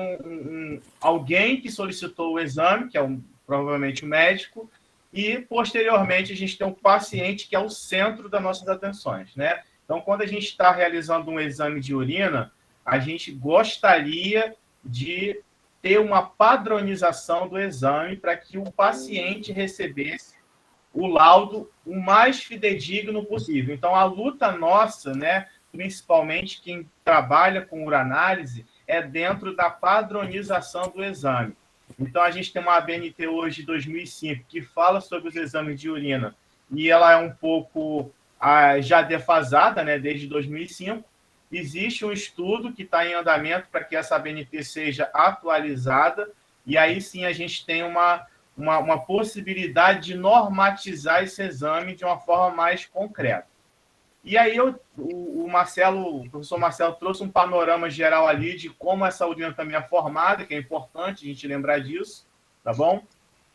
Speaker 4: alguém que solicitou o exame, que é provavelmente o médico, e, posteriormente, a gente tem um paciente, que é o centro das nossas atenções, né? Então, quando a gente está realizando um exame de urina, a gente gostaria de ter uma padronização do exame para que o paciente recebesse o laudo o mais fidedigno possível. Então, a luta nossa, né, principalmente quem trabalha com uranálise, é dentro da padronização do exame. Então, a gente tem uma ABNT hoje de 2005 que fala sobre os exames de urina e ela é um pouco já defasada, né, desde 2005. Existe um estudo que está em andamento para que essa ABNT seja atualizada e aí sim a gente tem uma possibilidade de normatizar esse exame de uma forma mais concreta. E aí o professor Marcelo trouxe um panorama geral ali de como essa urina também é formada, que é importante a gente lembrar disso, tá bom?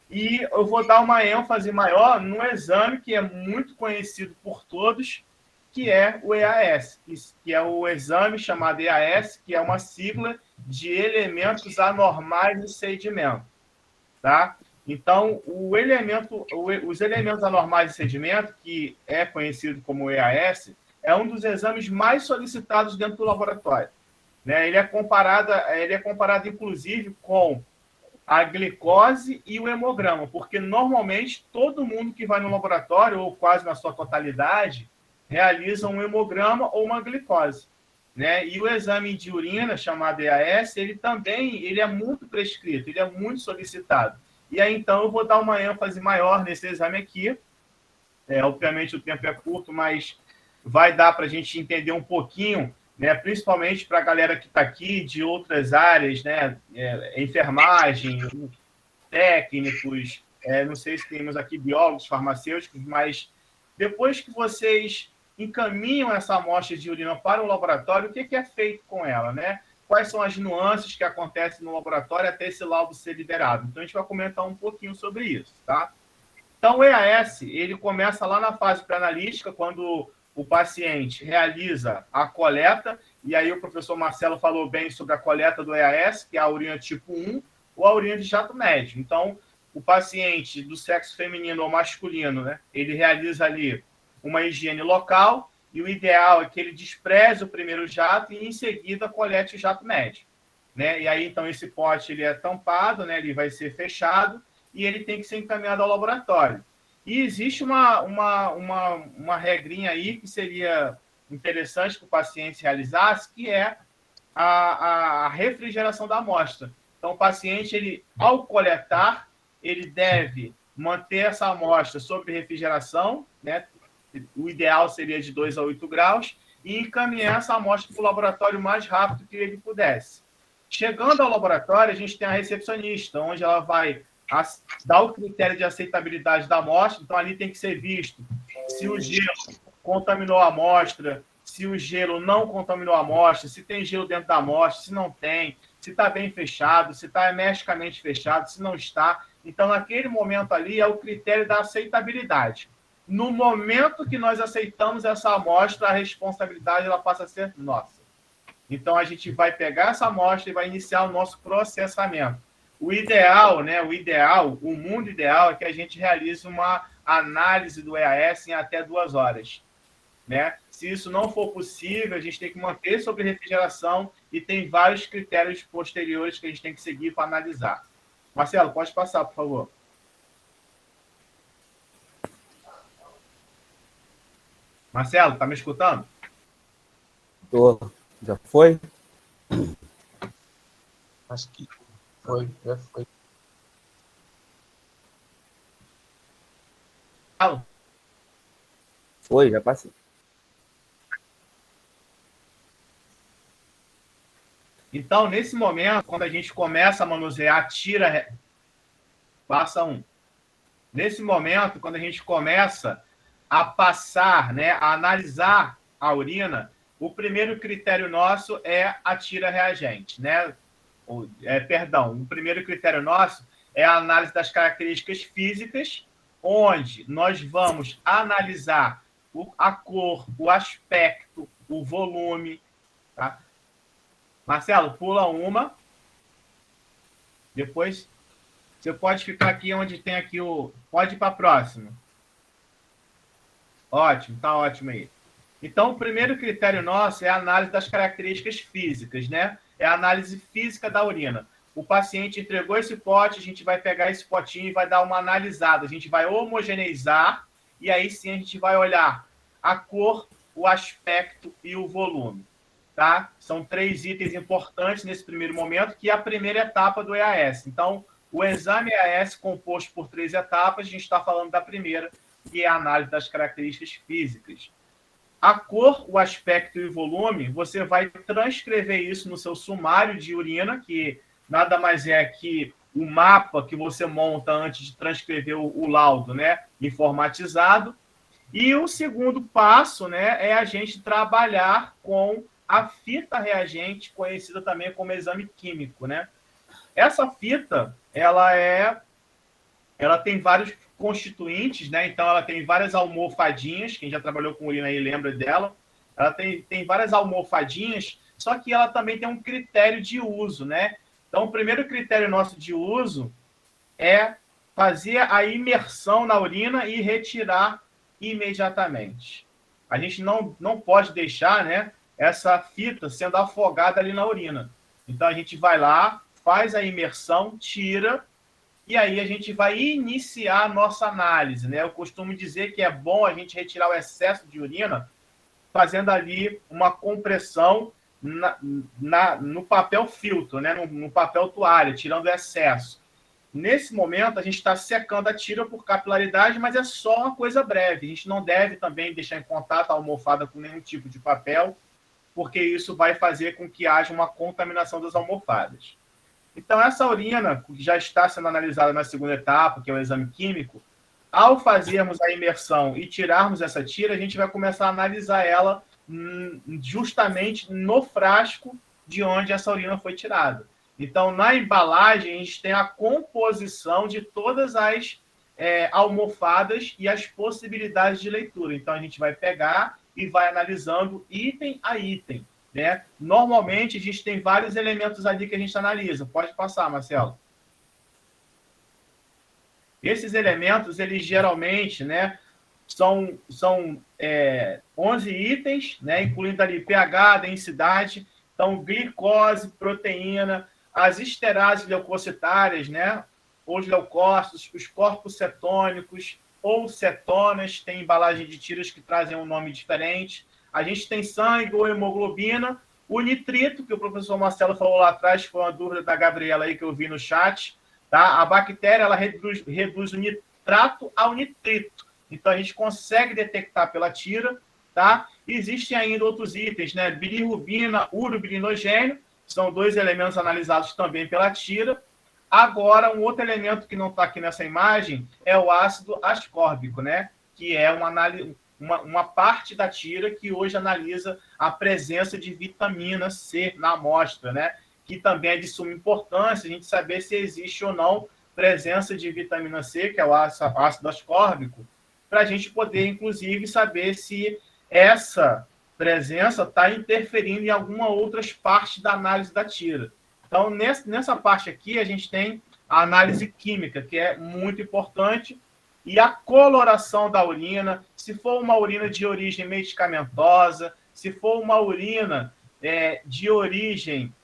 Speaker 4: E eu vou dar uma ênfase maior no exame que é muito conhecido por todos, que é o EAS, que é o exame chamado EAS, que é uma sigla de elementos anormais de sedimento, tá? Então, os elementos anormais de sedimento, que é conhecido como EAS, é um dos exames mais solicitados dentro do laboratório. Né? Ele é comparado, inclusive, com a glicose e o hemograma, porque normalmente todo mundo que vai no laboratório, ou quase na sua totalidade, realiza um hemograma ou uma glicose, né? E o exame de urina, chamado EAS, ele é muito prescrito, ele é muito solicitado. E aí, então, eu vou dar uma ênfase maior nesse exame aqui. Obviamente, o tempo é curto, mas vai dar para a gente entender um pouquinho, né, principalmente para a galera que está aqui de outras áreas, né, enfermagem, técnicos, não sei se temos aqui biólogos, farmacêuticos, mas depois que vocês encaminham essa amostra de urina para o laboratório, o que é feito com ela, né? Quais são as nuances que acontecem no laboratório até esse laudo ser liberado? Então, a gente vai comentar um pouquinho sobre isso, tá? Então, o EAS, ele começa lá na fase pré-analítica, quando o paciente realiza a coleta, e aí o professor Marcelo falou bem sobre a coleta do EAS, que é a urina tipo 1, ou a urina de jato médio. Então, o paciente do sexo feminino ou masculino, né, ele realiza ali uma higiene local, e o ideal é que ele despreze o primeiro jato e, em seguida, colete o jato médio, né? E aí, então, esse pote ele é tampado, né, ele vai ser fechado, e ele tem que ser encaminhado ao laboratório. E existe uma regrinha aí que seria interessante que o paciente realizasse, que é a refrigeração da amostra. Então, o paciente, ele, ao coletar, ele deve manter essa amostra sob refrigeração, né? O ideal seria de 2 a 8 graus, e encaminhar essa amostra para o laboratório o mais rápido que ele pudesse. Chegando ao laboratório, a gente tem a recepcionista, onde ela vai dar o critério de aceitabilidade da amostra. Então, ali tem que ser visto se o gelo contaminou a amostra, se o gelo não contaminou a amostra, se tem gelo dentro da amostra, se não tem, se está bem fechado, se está hermeticamente fechado, se não está. Então, naquele momento ali, é o critério da aceitabilidade. No momento que nós aceitamos essa amostra, a responsabilidade ela passa a ser nossa. Então, a gente vai pegar essa amostra e vai iniciar o nosso processamento. O ideal, né? O mundo ideal é que a gente realize uma análise do EAS em até 2 horas, né? Se isso não for possível, a gente tem que manter sobre refrigeração e tem vários critérios posteriores que a gente tem que seguir para analisar. Marcelo, pode passar, por favor. Marcelo, tá me escutando?
Speaker 2: Tô. Já foi?
Speaker 1: Acho que foi, já foi.
Speaker 2: Foi, já passei.
Speaker 4: Então, nesse momento, quando a gente começa a manusear, passa um. Nesse momento, quando a gente começa a passar, né, a analisar a urina, o primeiro critério nosso é a tira reagente, né? O primeiro critério nosso é a análise das características físicas, onde nós vamos analisar a cor, o aspecto, o volume, tá? Marcelo, pula uma. Depois, você pode ficar aqui onde tem aqui o... Pode ir para a próxima. Ótimo, tá ótimo aí. Então, o primeiro critério nosso é a análise das características físicas, né? É a análise física da urina. O paciente entregou esse pote, a gente vai pegar esse potinho e vai dar uma analisada. A gente vai homogeneizar e aí sim a gente vai olhar a cor, o aspecto e o volume, tá? São 3 itens importantes nesse primeiro momento, que é a primeira etapa do EAS. Então, o exame EAS composto por 3 etapas, a gente está falando da primeira, que é a análise das características físicas. A cor, o aspecto e o volume, você vai transcrever isso no seu sumário de urina, que nada mais é que o mapa que você monta antes de transcrever o laudo, né, informatizado. E o segundo passo, né, é a gente trabalhar com a fita reagente, conhecida também como exame químico, né? Essa fita, ela tem vários constituintes, né? Então, ela tem várias almofadinhas. Quem já trabalhou com urina aí lembra dela. Ela tem várias almofadinhas, só que ela também tem um critério de uso, né? Então, o primeiro critério nosso de uso é fazer a imersão na urina e retirar imediatamente. A gente não pode deixar, né, essa fita sendo afogada ali na urina. Então, a gente vai lá, faz a imersão, tira, e aí a gente vai iniciar a nossa análise, né? Eu costumo dizer que é bom a gente retirar o excesso de urina fazendo ali uma compressão no papel filtro, né? No papel toalha, tirando o excesso. Nesse momento, a gente está secando a tira por capilaridade, mas é só uma coisa breve. A gente não deve também deixar em contato a almofada com nenhum tipo de papel, porque isso vai fazer com que haja uma contaminação das almofadas. Então, essa urina, que já está sendo analisada na segunda etapa, que é o exame químico, ao fazermos a imersão e tirarmos essa tira, a gente vai começar a analisar ela justamente no frasco de onde essa urina foi tirada. Então, na embalagem, a gente tem a composição de todas as almofadas e as possibilidades de leitura. Então, a gente vai pegar e vai analisando item a item, né? Normalmente, a gente tem vários elementos ali que a gente analisa. Pode passar, Marcelo. Esses elementos, eles geralmente, né, são 11 itens, né, incluindo ali pH, densidade, então glicose, proteína, as esterases leucocitárias, né, os leucócitos, os corpos cetônicos ou cetonas, tem embalagem de tiras que trazem um nome diferente. A gente tem sangue ou hemoglobina, o nitrito, que o professor Marcelo falou lá atrás, foi uma dúvida da Gabriela aí que eu vi no chat, tá? A bactéria, ela reduz o nitrato ao nitrito. Então, a gente consegue detectar pela tira, tá? Existem ainda outros itens, né? Bilirrubina, urobilinogênio, são 2 elementos analisados também pela tira. Agora, um outro elemento que não está aqui nessa imagem é o ácido ascórbico, né? Que é uma parte da tira que hoje analisa a presença de vitamina C na amostra, né? Que também é de suma importância a gente saber se existe ou não presença de vitamina C, que é o ácido ascórbico, para a gente poder, inclusive, saber se essa presença está interferindo em alguma outras partes da análise da tira. Então, nessa parte aqui, a gente tem a análise química, que é muito importante, e a coloração da urina, se for uma urina de origem medicamentosa, se for uma urina de origem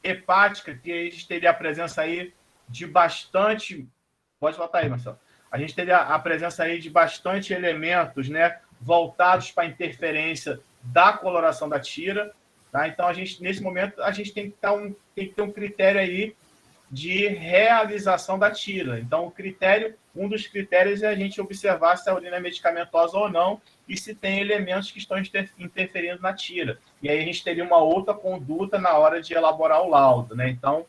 Speaker 4: hepática, que a gente teria a presença aí de bastante... Pode botar aí, Marcelo. A gente teria a presença aí de bastante elementos, né, voltados para a interferência da coloração da tira. Tá? Então, nesse momento, a gente tem que ter um critério aí de realização da tira. Então, um dos critérios é a gente observar se a urina é medicamentosa ou não e se tem elementos que estão interferindo na tira. E aí a gente teria uma outra conduta na hora de elaborar o laudo, né? Então,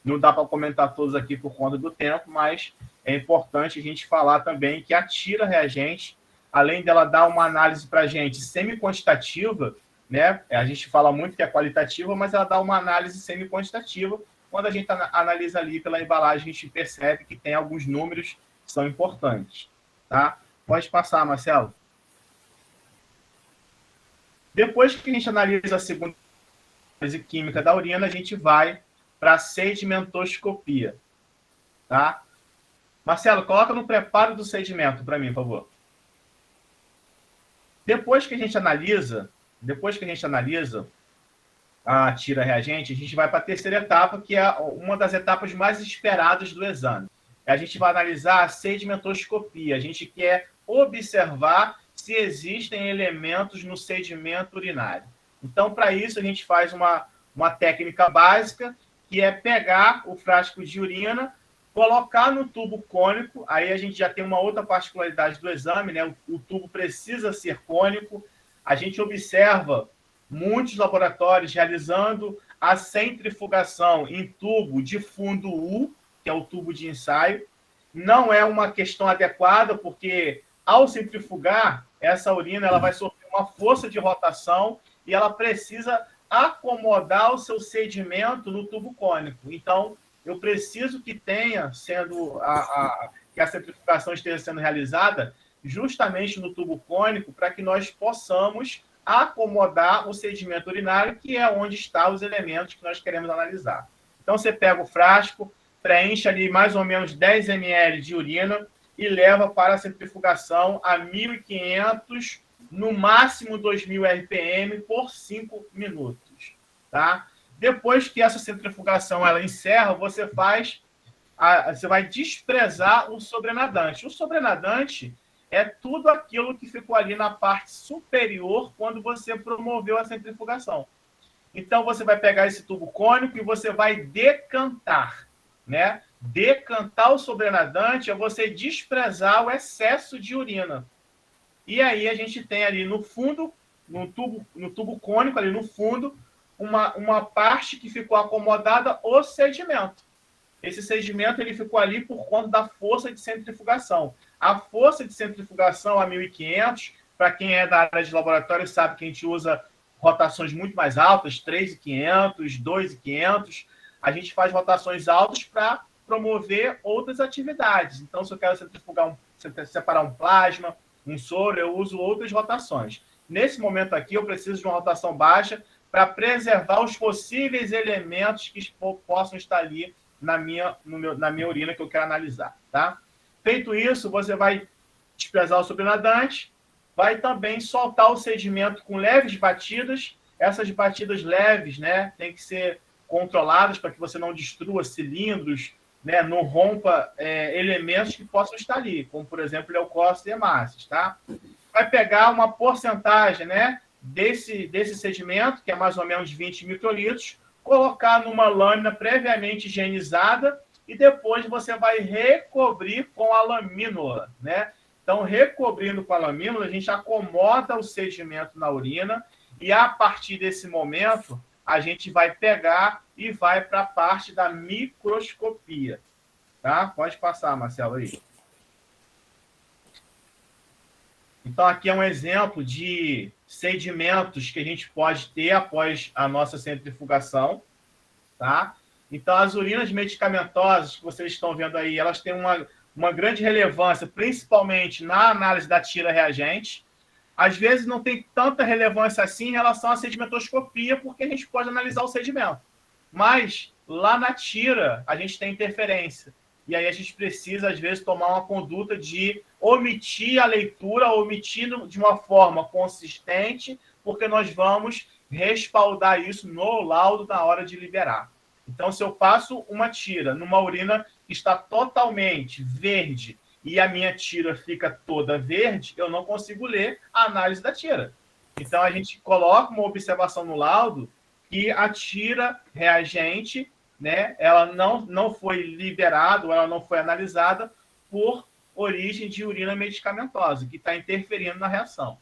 Speaker 4: não dá para comentar todos aqui por conta do tempo, mas é importante a gente falar também que a tira reagente, além dela dar uma análise para a gente semi-quantitativa, né? A gente fala muito que é qualitativa, mas ela dá uma análise semi-quantitativa. Quando a gente analisa ali pela embalagem, a gente percebe que tem alguns números que são importantes. Tá? Pode passar, Marcelo. Depois que a gente analisa a segunda análise química da urina, a gente vai para a sedimentoscopia. Tá? Marcelo, coloca no preparo do sedimento para mim, por favor. Depois que a gente analisa a tira reagente, a gente vai para a terceira etapa, que é uma das etapas mais esperadas do exame. A gente vai analisar a sedimentoscopia. A gente quer observar se existem elementos no sedimento urinário. Então, para isso, a gente faz uma técnica básica, que é pegar o frasco de urina, colocar no tubo cônico. Aí a gente já tem uma outra particularidade do exame, né? O tubo precisa ser cônico. A gente observa muitos laboratórios realizando a centrifugação em tubo de fundo U, que é o tubo de ensaio. Não é uma questão adequada, porque ao centrifugar, essa urina ela vai sofrer uma força de rotação e ela precisa acomodar o seu sedimento no tubo cônico. Então, eu preciso que tenha que a centrifugação esteja sendo realizada justamente no tubo cônico para que nós possamos acomodar o sedimento urinário, que é onde estão os elementos que nós queremos analisar. Então, você pega o frasco, preenche ali mais ou menos 10 ml de urina e leva para a centrifugação a 1.500, no máximo 2.000 RPM por 5 minutos. Tá? Depois que essa centrifugação ela encerra, você vai desprezar o sobrenadante. O sobrenadante é tudo aquilo que ficou ali na parte superior quando você promoveu a centrifugação. Então, você vai pegar esse tubo cônico e você vai decantar, né? Decantar o sobrenadante é você desprezar o excesso de urina. E aí a gente tem ali no fundo, no tubo cônico, ali no fundo, uma parte que ficou acomodada, o sedimento. Esse sedimento ele ficou ali por conta da força de centrifugação. A força de centrifugação a 1.500, para quem é da área de laboratório sabe que a gente usa rotações muito mais altas, 3.500, 2.500. A gente faz rotações altas para promover outras atividades. Então, se eu quero separar um plasma, um soro, eu uso outras rotações. Nesse momento aqui, eu preciso de uma rotação baixa para preservar os possíveis elementos que possam estar ali na minha urina que eu quero analisar, tá? Feito isso, você vai desprezar o sobrenadante, vai também soltar o sedimento com leves batidas. Essas batidas leves, né, tem que ser controladas para que você não destrua cilindros, né, não rompa elementos que possam estar ali, como, por exemplo, leucócitos e hemácias, tá? Vai pegar uma porcentagem, né, desse sedimento, que é mais ou menos 20 microlitros, colocar numa lâmina previamente higienizada e depois você vai recobrir com a lamínula, né? Então, recobrindo com a lamínula, a gente acomoda o sedimento na urina e, a partir desse momento, a gente vai pegar e vai para a parte da microscopia. Tá? Pode passar, Marcelo, aí. Então, aqui é um exemplo de sedimentos que a gente pode ter após a nossa centrifugação. Tá? Então, as urinas medicamentosas que vocês estão vendo aí, elas têm uma grande relevância, principalmente na análise da tira reagente. Às vezes não tem tanta relevância assim em relação à sedimentoscopia, porque a gente pode analisar o sedimento. Mas lá na tira a gente tem interferência. E aí a gente precisa, às vezes, tomar uma conduta de omitir a leitura, omitir de uma forma consistente, porque nós vamos respaldar isso no laudo na hora de liberar. Então, se eu passo uma tira numa urina que está totalmente verde e a minha tira fica toda verde, eu não consigo ler a análise da tira. Então, a gente coloca uma observação no laudo que a tira reagente, né, ela não foi liberada, ela não foi analisada por origem de urina medicamentosa, que está interferindo na reação.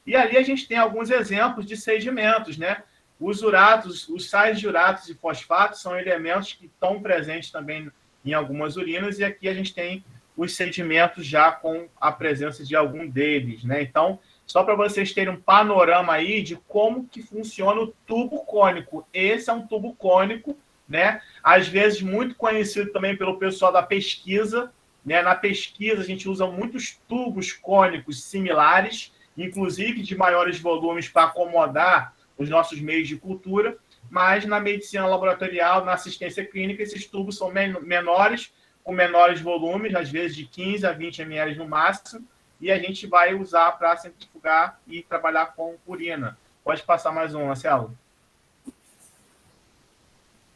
Speaker 4: E ali a gente tem alguns exemplos de sedimentos, né? Os uratos, os sais de uratos e fosfatos são elementos que estão presentes também em algumas urinas, e aqui a gente tem os sedimentos já com a presença de algum deles, né? Então, só para vocês terem um panorama aí de como que funciona o tubo cônico. Esse é um tubo cônico, né? Às vezes muito conhecido também pelo pessoal da pesquisa, né? Na pesquisa a gente usa muitos tubos cônicos similares, inclusive de maiores volumes para acomodar os nossos meios de cultura, mas na medicina laboratorial, na assistência clínica, esses tubos são menores, com menores volumes, às vezes de 15 a 20 ml no máximo, e a gente vai usar para centrifugar e trabalhar com urina. Pode passar mais um, Marcelo.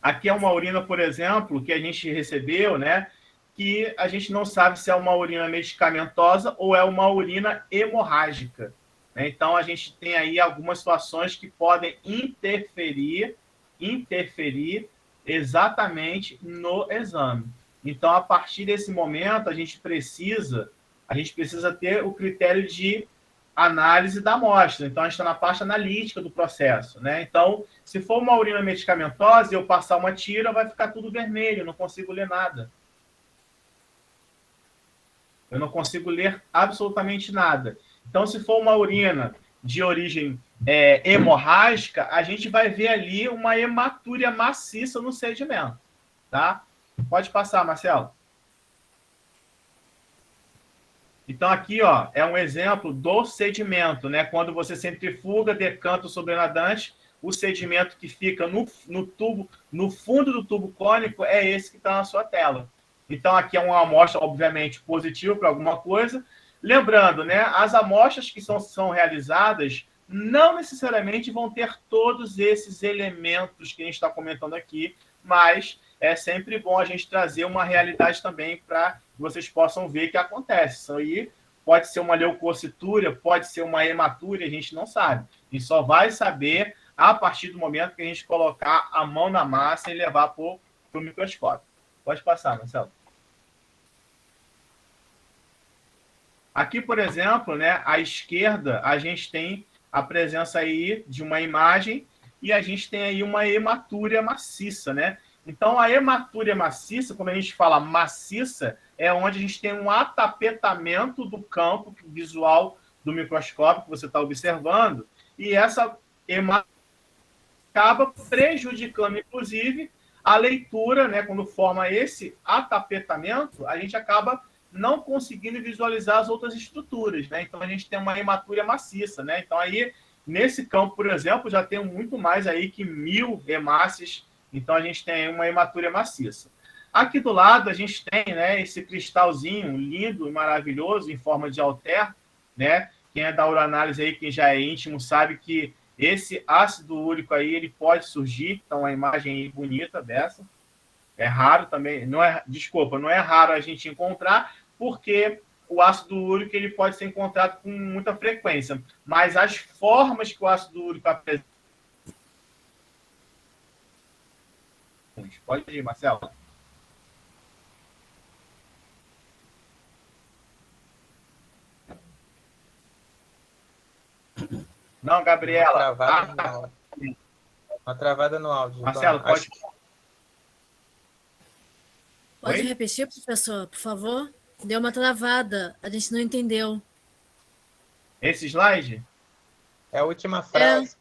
Speaker 4: Aqui é uma urina, por exemplo, que a gente recebeu, né, que a gente não sabe se é uma urina medicamentosa ou é uma urina hemorrágica. Então, a gente tem aí algumas situações que podem interferir exatamente no exame. Então, a partir desse momento, a gente precisa ter o critério de análise da amostra. Então, a gente está na parte analítica do processo, né? Então, se for uma urina medicamentosa e eu passar uma tira, vai ficar tudo vermelho, eu não consigo ler nada. Eu não consigo ler absolutamente nada. Então, se for uma urina de origem hemorrágica, a gente vai ver ali uma hematúria maciça no sedimento, tá? Pode passar, Marcelo. Então, aqui, ó, é um exemplo do sedimento, né? Quando você centrifuga, decanta o sobrenadante, o sedimento que fica no tubo, no fundo do tubo cônico, é esse que está na sua tela. Então, aqui é uma amostra, obviamente, positiva para alguma coisa. Lembrando, né, as amostras que são realizadas não necessariamente vão ter todos esses elementos que a gente está comentando aqui, mas é sempre bom a gente trazer uma realidade também para que vocês possam ver que acontece. Isso aí pode ser uma leucocitúria, pode ser uma hematúria, a gente não sabe. A gente só vai saber a partir do momento que a gente colocar a mão na massa e levar para o microscópio. Pode passar, Marcelo. Aqui, por exemplo, né, à esquerda, a gente tem a presença aí de uma imagem e a gente tem aí uma hematúria maciça, né? Então, a hematúria maciça, quando a gente fala maciça, é onde a gente tem um atapetamento do campo visual do microscópio que você está observando, e essa hematúria acaba prejudicando, inclusive, a leitura, né? Quando forma esse atapetamento, a gente acaba não conseguindo visualizar as outras estruturas, né? Então, a gente tem uma hematúria maciça, né? Então, aí, nesse campo, por exemplo, já tem muito mais aí que 1000 hemácias. Então, a gente tem uma hematúria maciça. Aqui do lado, a gente tem, né, esse cristalzinho lindo e maravilhoso em forma de alter, né? Quem é da uranálise aí, quem já é íntimo, sabe que esse ácido úrico aí, ele pode surgir. Então, uma imagem aí bonita dessa. É raro também, não é raro a gente encontrar, porque o ácido úrico ele pode ser encontrado com muita frequência. Mas as formas que o ácido úrico apresenta... Pode ir, Marcelo. Não, Gabriela.
Speaker 1: Uma travada no áudio.
Speaker 4: Marcelo, pode...
Speaker 5: Pode
Speaker 4: Oi?
Speaker 5: repetir, professor, por favor? Deu uma travada, a gente não entendeu.
Speaker 4: Esse slide?
Speaker 1: É a última frase.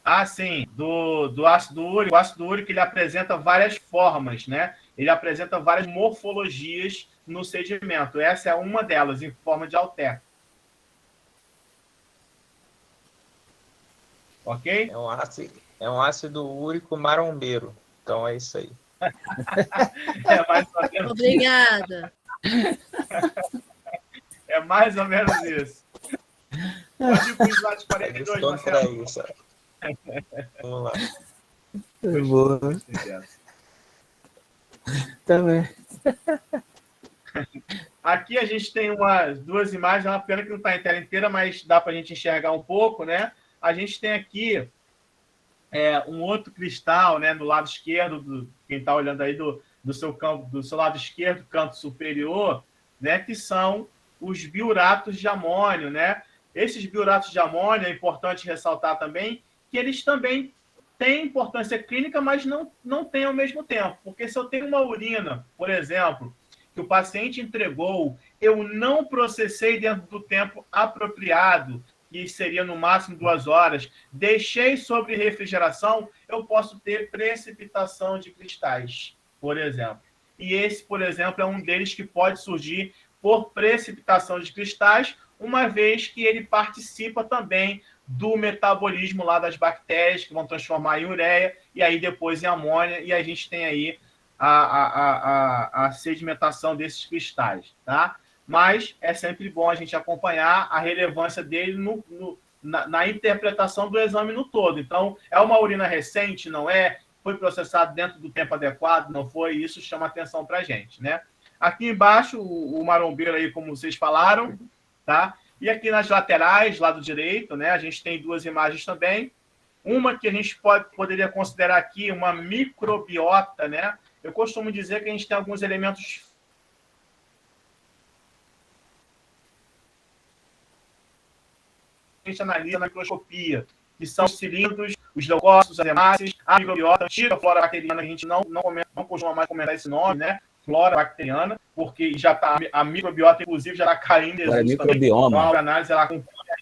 Speaker 4: Ah, sim, do ácido úrico. O ácido úrico ele apresenta várias formas, né? Ele apresenta várias morfologias no sedimento. Essa é uma delas, em forma de alter. Ok?
Speaker 1: É um ácido úrico marombeiro. Então é isso aí.
Speaker 4: É mais ou menos
Speaker 5: Obrigada.
Speaker 4: É mais ou menos isso. Pode ir para o slide 42, Marcelo.
Speaker 1: Isso. Vamos lá.
Speaker 2: Boa. Também.
Speaker 4: Aqui a gente tem duas imagens, é uma pena que não está em tela inteira, mas dá para a gente enxergar um pouco, né? A gente tem aqui um outro cristal, né, no lado esquerdo, quem está olhando aí do seu campo, do seu lado esquerdo, canto superior, né, que são os biuratos de amônio, né? Esses biuratos de amônio, é importante ressaltar também que eles também têm importância clínica, mas não têm ao mesmo tempo. Porque se eu tenho uma urina, por exemplo, que o paciente entregou, eu não processei dentro do tempo apropriado, que seria no máximo 2 horas, deixei sobre refrigeração, eu posso ter precipitação de cristais, por exemplo. E esse, por exemplo, é um deles que pode surgir por precipitação de cristais, uma vez que ele participa também do metabolismo lá das bactérias, que vão transformar em ureia, e aí depois em amônia, e a gente tem aí a sedimentação desses cristais, tá? Mas é sempre bom a gente acompanhar a relevância dele na interpretação do exame no todo. Então, é uma urina recente, não é? Foi processado dentro do tempo adequado, não foi? Isso chama atenção para a gente, né? Aqui embaixo, o marombeiro aí, como vocês falaram, tá? E aqui nas laterais, lado direito, né? A gente tem 2 imagens também. Uma que a gente poderia considerar aqui uma microbiota, né? Eu costumo dizer que a gente tem alguns elementos a gente analisa na microscopia, que são os cilindros, os leucócitos, as hemácias, a microbiota, a antiga flora bacteriana, a gente não costuma mais comentar esse nome, né? Flora bacteriana, porque já tá, a microbiota, inclusive, já está caindo.
Speaker 2: Agora, microbioma.
Speaker 4: Então, a análise, ela acompanha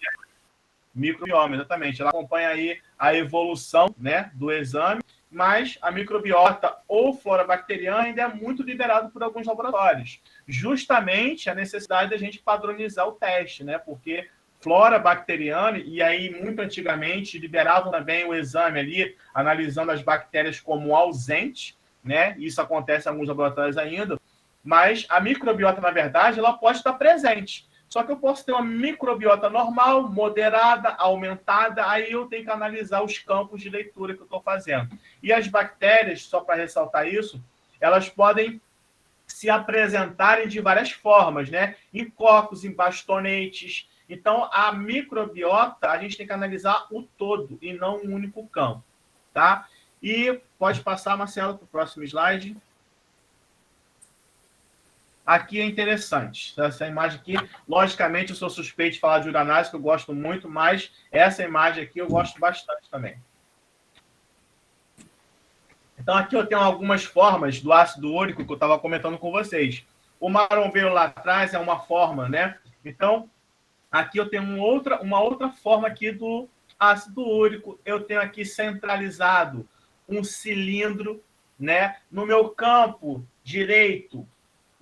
Speaker 4: microbioma, exatamente. Ela acompanha aí a evolução, né, do exame, mas a microbiota ou flora bacteriana ainda é muito liberado por alguns laboratórios. Justamente a necessidade da gente padronizar o teste, né? Porque flora bacteriana, e aí muito antigamente liberavam também o exame ali, analisando as bactérias como ausente, né? Isso acontece em alguns laboratórios ainda, mas a microbiota, na verdade, ela pode estar presente. Só que eu posso ter uma microbiota normal, moderada, aumentada, aí eu tenho que analisar os campos de leitura que eu estou fazendo. E as bactérias, só para ressaltar isso, elas podem se apresentarem de várias formas, né? Em cocos, em bastonetes. Então, a microbiota, a gente tem que analisar o todo e não um único campo, tá? E pode passar, Marcelo, para o próximo slide. Aqui é interessante, essa imagem aqui, logicamente eu sou suspeito de falar de uranase, que eu gosto muito, mas essa imagem aqui eu gosto bastante também. Então aqui eu tenho algumas formas do ácido úrico que eu estava comentando com vocês. O marombeiro lá atrás é uma forma, né? Então, aqui eu tenho uma outra forma aqui do ácido úrico. Eu tenho aqui centralizado um cilindro, né? No meu campo direito,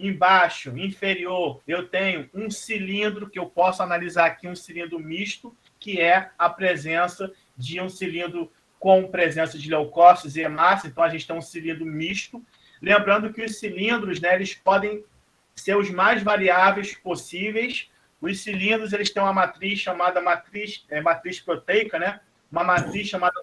Speaker 4: embaixo, inferior, eu tenho um cilindro que eu posso analisar aqui, um cilindro misto, que é a presença de um cilindro com presença de leucócitos e hemácias. Então, a gente tem um cilindro misto. Lembrando que os cilindros, né, eles podem ser os mais variáveis possíveis. Os cilindros, eles têm uma matriz chamada matriz proteica, né? Uma matriz chamada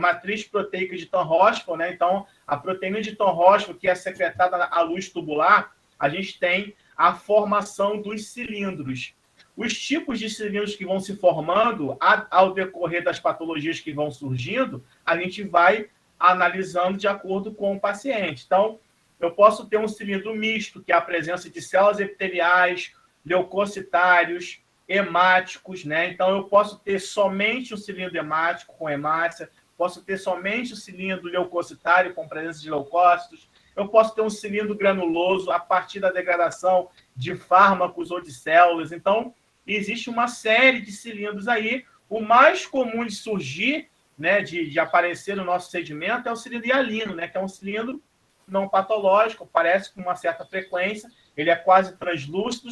Speaker 4: matriz proteica de Thon-Rossford, né? Então, a proteína de Thon-Rossford, que é secretada à luz tubular, a gente tem a formação dos cilindros. Os tipos de cilindros que vão se formando ao decorrer das patologias que vão surgindo, a gente vai analisando de acordo com o paciente. Então, eu posso ter um cilindro misto, que é a presença de células epiteliais, leucocitários, hemáticos, né? Então, eu posso ter somente um cilindro hemático com hemácia, posso ter somente um cilindro leucocitário com presença de leucócitos, eu posso ter um cilindro granuloso a partir da degradação de fármacos ou de células. Então, existe uma série de cilindros aí. O mais comum de surgir, né, de aparecer no nosso sedimento é o cilindro hialino, né, que é um cilindro não patológico, aparece com uma certa frequência, ele é quase translúcido.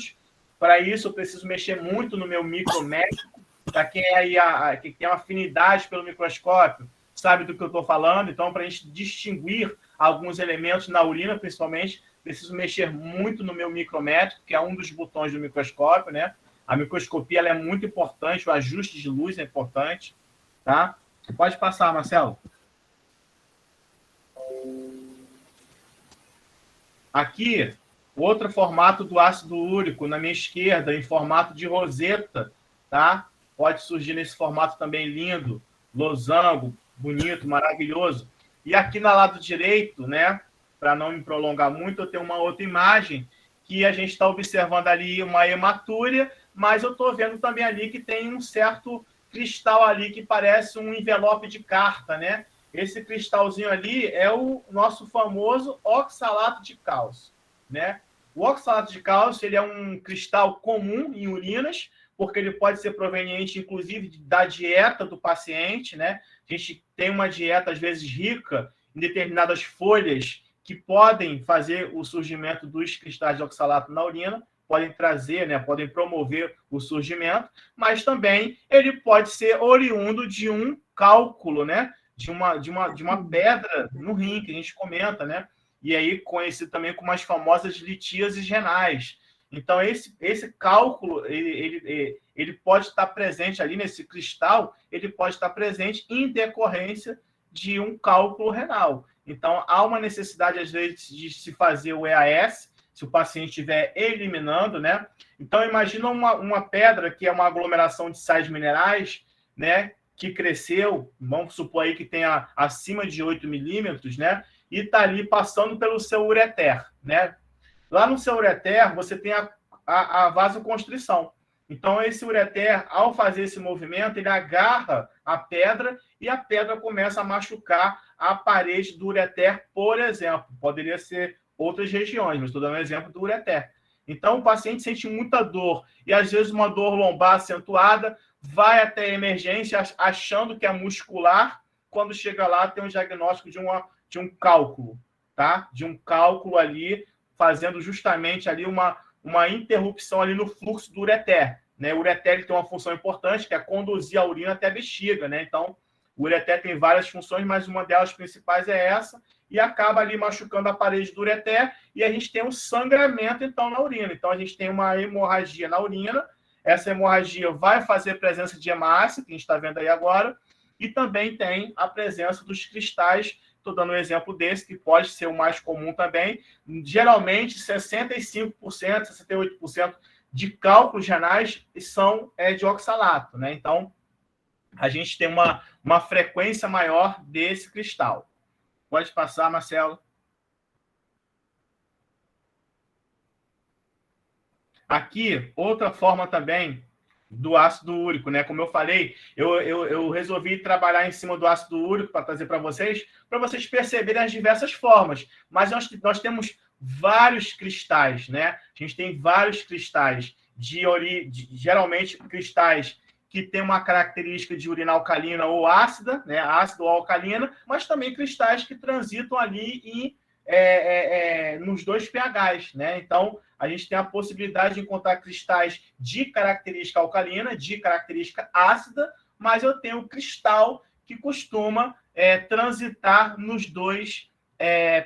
Speaker 4: Para isso, eu preciso mexer muito no meu micrométrico. Para quem que tem uma afinidade pelo microscópio, sabe do que eu estou falando. Então, para a gente distinguir alguns elementos na urina, principalmente, preciso mexer muito no meu micrométrico, que é um dos botões do microscópio, né? A microscopia ela é muito importante, o ajuste de luz é importante, tá? Pode passar, Marcelo. Aqui, outro formato do ácido úrico, na minha esquerda, em formato de roseta, tá? Pode surgir nesse formato também lindo, losango, bonito, maravilhoso. E aqui no lado direito, né, para não me prolongar muito, eu tenho uma outra imagem que a gente está observando ali uma hematúria, mas eu estou vendo também ali que tem um certo cristal ali que parece um envelope de carta, né? Esse cristalzinho ali é o nosso famoso oxalato de cálcio, né? O oxalato de cálcio ele é um cristal comum em urinas, porque ele pode ser proveniente, inclusive, da dieta do paciente, né? A gente tem uma dieta, às vezes, rica em determinadas folhas que podem fazer o surgimento dos cristais de oxalato na urina, podem trazer, né? Podem promover o surgimento, mas também ele pode ser oriundo de um cálculo, né? De uma pedra no rim, que a gente comenta, né? E aí conhecido também como as famosas litíases renais. Então, esse cálculo, ele pode estar presente ali nesse cristal, ele pode estar presente em decorrência de um cálculo renal. Então, há uma necessidade, às vezes, de se fazer o EAS, se o paciente estiver eliminando, né? Então, imagina uma pedra que é uma aglomeração de sais minerais, né? Que cresceu, vamos supor aí que tenha acima de 8 milímetros, né? E está ali passando pelo seu ureter, né? Lá no seu ureter, você tem a vasoconstrição. Então, esse ureter, ao fazer esse movimento, ele agarra a pedra e a pedra começa a machucar a parede do ureter, por exemplo. Poderia ser outras regiões, mas estou dando um exemplo do ureter. Então, o paciente sente muita dor e, às vezes, uma dor lombar acentuada, vai até a emergência achando que é muscular, quando chega lá tem um diagnóstico de um cálculo, tá? De um cálculo ali, fazendo justamente ali uma interrupção ali no fluxo do ureter, né? O ureter ele tem uma função importante, que é conduzir a urina até a bexiga, né? Então, o ureter tem várias funções, mas uma delas principais é essa, e acaba ali machucando a parede do ureter, e a gente tem um sangramento, então, na urina. Então, a gente tem uma hemorragia na urina, essa hemorragia vai fazer presença de hemácia, que a gente está vendo aí agora, e também tem a presença dos cristais. Estou dando um exemplo desse, que pode ser o mais comum também. Geralmente, 65%, 68% de cálculos renais são de oxalato, né? Então, a gente tem uma frequência maior desse cristal. Pode passar, Marcelo. Aqui, outra forma também do ácido úrico, né? Como eu falei, eu resolvi trabalhar em cima do ácido úrico para trazer para vocês perceberem as diversas formas. Mas nós temos vários cristais, né? A gente tem vários cristais geralmente cristais que têm uma característica de urina alcalina ou ácida, né? Ácida ou alcalina, mas também cristais que transitam ali nos dois pHs, né? Então, a gente tem a possibilidade de encontrar cristais de característica alcalina, de característica ácida, mas eu tenho um cristal que costuma transitar nos dois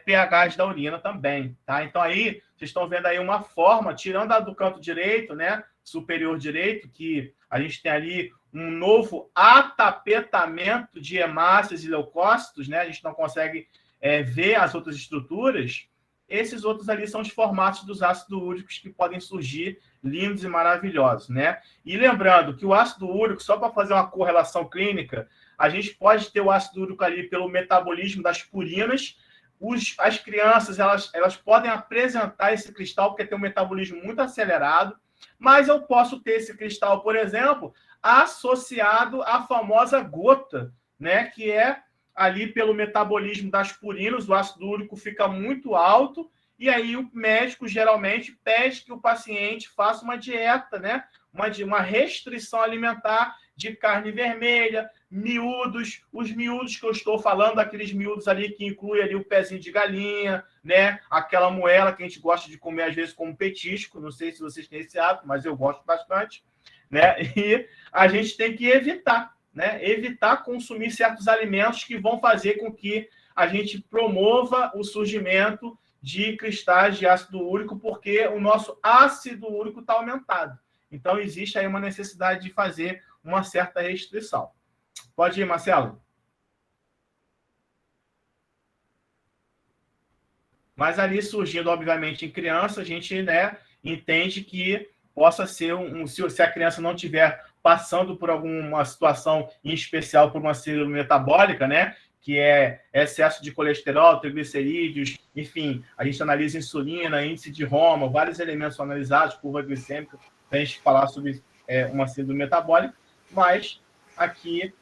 Speaker 4: pHs da urina também, tá? Então, aí, vocês estão vendo aí uma forma, tirando a do canto direito, né? Superior direito, que a gente tem ali um novo atapetamento de hemácias e leucócitos, né? A gente não consegue ver as outras estruturas. Esses outros ali são os formatos dos ácidos úricos que podem surgir lindos e maravilhosos, né? E lembrando que o ácido úrico, só para fazer uma correlação clínica, a gente pode ter o ácido úrico ali pelo metabolismo das purinas. As crianças, elas podem apresentar esse cristal porque tem um metabolismo muito acelerado, mas eu posso ter esse cristal, por exemplo, associado à famosa gota, né? Que é ali pelo metabolismo das purinas, o ácido úrico fica muito alto, e aí o médico geralmente pede que o paciente faça uma dieta, né? Uma restrição alimentar de carne vermelha, miúdos, os miúdos que eu estou falando, aqueles miúdos ali que incluem ali o pezinho de galinha, né? Aquela moela que a gente gosta de comer às vezes como petisco, não sei se vocês têm esse hábito, mas eu gosto bastante, né? E a gente tem que evitar, né? Evitar consumir certos alimentos que vão fazer com que a gente promova o surgimento de cristais de ácido úrico, porque o nosso ácido úrico está aumentado. Então, existe aí uma necessidade de fazer uma certa restrição. Pode ir, Marcelo. Mas ali surgindo, obviamente, em criança, a gente, né, entende que possa ser se a criança não tiver passando por alguma situação em especial por uma síndrome metabólica, né, que é excesso de colesterol, triglicerídeos, enfim, a gente analisa insulina, índice de Roma, vários elementos são analisados, curva glicêmica, para a gente falar sobre uma síndrome metabólica, mas aqui,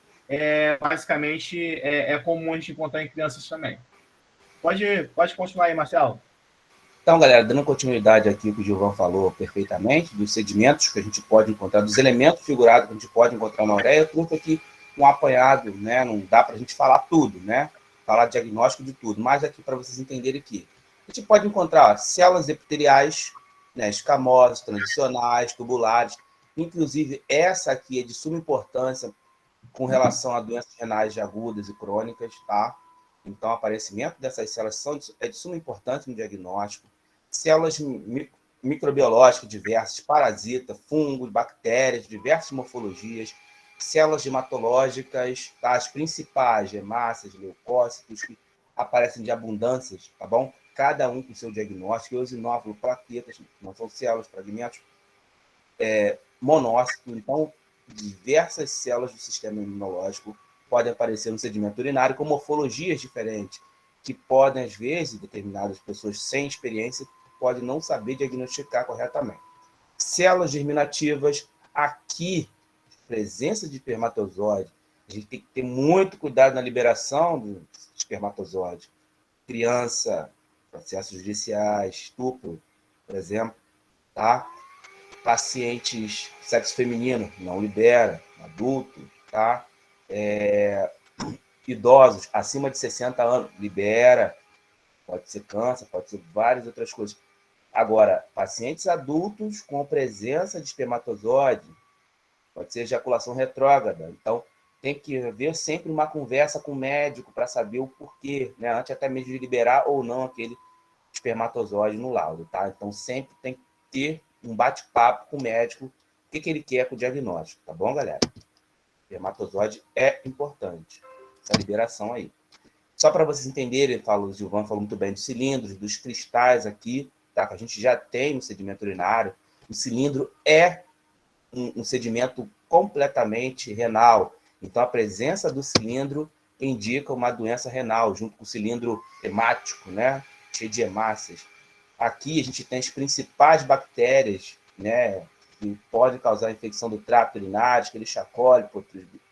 Speaker 4: basicamente, é comum a gente encontrar em crianças também. Pode continuar aí, Marcelo.
Speaker 2: Então, galera, dando continuidade aqui ao que o Gilvan falou perfeitamente, dos sedimentos que a gente pode encontrar, dos elementos figurados que a gente pode encontrar na ureia, eu trouxe aqui um apanhado, né? Não dá para a gente falar tudo, né? Falar diagnóstico de tudo, mas aqui para vocês entenderem que a gente pode encontrar células epiteliais, né, escamosas, transicionais, tubulares, inclusive essa aqui é de suma importância com relação a doenças renais agudas e crônicas, tá? Então, o aparecimento dessas células é de suma importância no diagnóstico. Células microbiológicas diversas, parasitas, fungos, bactérias, diversas morfologias, células hematológicas, tá? As principais, hemácias, leucócitos, que aparecem de abundâncias, tá bom? Cada um com seu diagnóstico, eosinófilo, plaquetas, não são células, fragmentos, monócitos. Então, diversas células do sistema imunológico podem aparecer no sedimento urinário com morfologias diferentes, que podem, às vezes, determinadas pessoas sem experiência, podem não saber diagnosticar corretamente. Células germinativas, aqui, presença de espermatozoide, a gente tem que ter muito cuidado na liberação do espermatozoide. Criança, processos judiciais, estupro, por exemplo, tá? Pacientes sexo feminino, não libera, adulto, tá? Idosos acima de 60 anos, libera, pode ser câncer, pode ser várias outras coisas. Agora, pacientes adultos com presença de espermatozoide, pode ser ejaculação retrógrada. Então, tem que haver sempre uma conversa com o médico para saber o porquê, né? Antes até mesmo de liberar ou não aquele espermatozoide no laudo, tá? Então, sempre tem que ter um bate-papo com o médico, o que ele quer com o diagnóstico, tá bom, galera? Espermatozoide é importante, essa liberação aí. Só para vocês entenderem, o Gilvan falou muito bem dos cilindros, dos cristais aqui, tá? Que a gente já tem no sedimento urinário. O cilindro é um sedimento completamente renal. Então, a presença do cilindro indica uma doença renal, junto com o cilindro hemático, né? Cheio de hemácias. Aqui a gente tem as principais bactérias, né? Que podem causar infecção do trato urinário, Escherichia coli,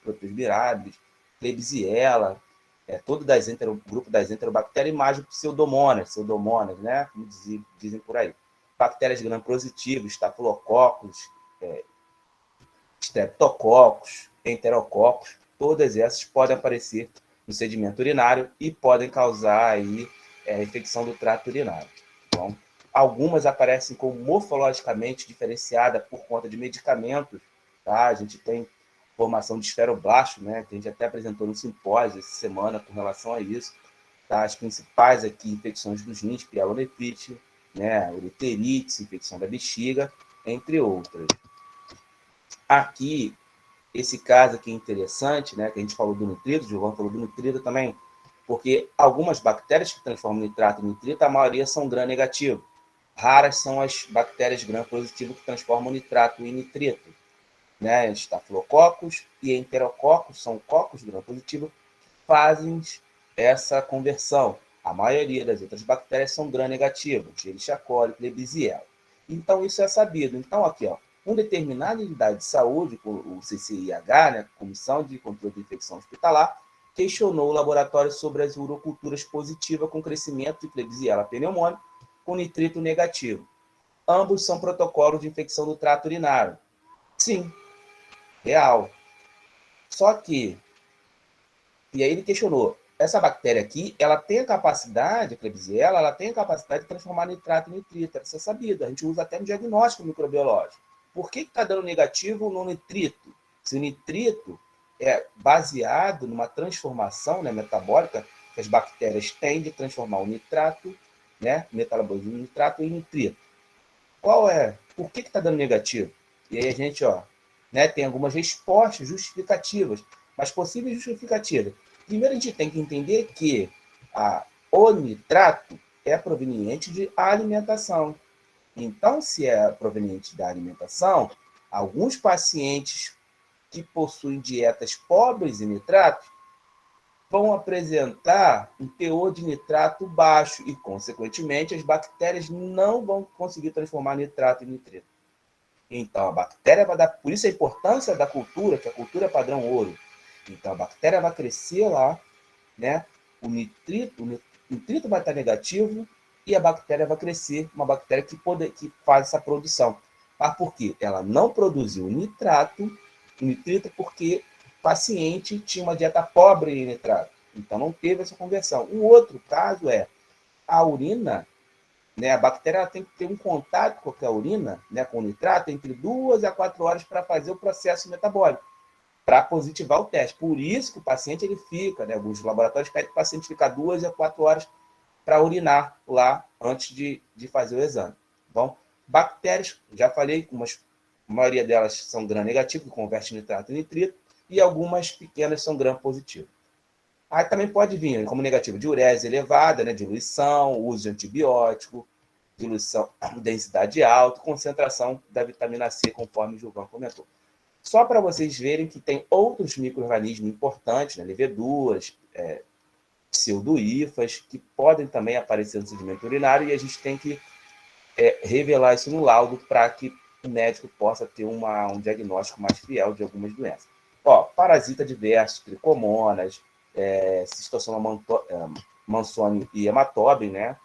Speaker 2: Protospiralis, Klebsiella, todo grupo das enterobactérias e mais pseudomonas, né? Como dizem por aí. Bactérias gram-positivas, estafilococos, streptococcus, enterococos, todas essas podem aparecer no sedimento urinário e podem causar aí, infecção do trato urinário. Então, algumas aparecem como morfologicamente diferenciada por conta de medicamentos, tá? A gente tem formação de esferoblasto, né? Que a gente até apresentou no simpósio essa semana com relação a isso. Tá? As principais aqui, infecções dos rins, pielonefrite, né? Ureterites, infecção da bexiga, entre outras. Aqui, esse caso aqui é interessante, né? Que a gente falou do nitrito, o Gilvan falou do nitrito também, porque algumas bactérias que transformam nitrato em nitrito, a maioria são gram-negativo. Raras são as bactérias gram-positivo que transformam nitrato em nitrito, né? Estafilococos e enterococos são cocos gram-positivos que fazem essa conversão. A maioria das outras bactérias são gram-negativas, Escherichia coli, Klebsiella. Então, isso é sabido. Então, aqui, ó, uma determinada unidade de saúde, o CCIH, né, Comissão de Controle de Infecção Hospitalar, questionou o laboratório sobre as uroculturas positivas com crescimento de Klebsiella pneumoniae com nitrito negativo. Ambos são protocolos de infecção do trato urinário. Sim, real. Só que, e aí ele questionou, essa bactéria aqui, ela tem a capacidade, a Klebsiella, ela tem a capacidade de transformar nitrato em nitrito. Isso é sabido. A gente usa até no diagnóstico microbiológico. Por que está dando negativo no nitrito? Se o nitrito é baseado numa transformação, né, metabólica que as bactérias têm de transformar o nitrato, né, metabolismo do nitrato em nitrito. Qual é? Por que está dando negativo? E aí a gente, ó, né, tem algumas respostas justificativas, mas possíveis justificativas. Primeiro a gente tem que entender que o nitrato é proveniente de alimentação. Então, se é proveniente da alimentação, alguns pacientes que possuem dietas pobres em nitrato vão apresentar um teor de nitrato baixo e, consequentemente, as bactérias não vão conseguir transformar nitrato em nitrito. Então, a bactéria vai dar... Por isso a importância da cultura, que a cultura é padrão ouro. Então, a bactéria vai crescer lá, né? O nitrito vai estar negativo e a bactéria vai crescer, uma bactéria que faz essa produção. Mas por quê? Ela não produziu nitrito porque o paciente tinha uma dieta pobre em nitrato. Então, não teve essa conversão. Um outro caso é a urina, né? A bactéria ela tem que ter um contato com a urina, né, com o nitrato, entre 2 a 4 horas para fazer o processo metabólico, para positivar o teste. Por isso que o paciente ele fica, né, alguns laboratórios pedem que o paciente fica 2 a 4 horas para urinar lá antes de fazer o exame. Bom, bactérias, já falei, a maioria delas são gram-negativo, que converte nitrato em nitrito, e algumas pequenas são gram-positivo. Aí também pode vir como negativo diurese elevada, né, diluição, uso de antibiótico, diluição, densidade alta, concentração da vitamina C, conforme o Gilvan comentou. Só para vocês verem que tem outros micro-organismos importantes, né, leveduras, pseudo-hifas, que podem também aparecer no sedimento urinário, e a gente tem que revelar isso no laudo para que o médico possa ter um diagnóstico mais fiel de algumas doenças. Ó, parasita diversos, tricomonas, Schistosoma mansoni e hematobe, né?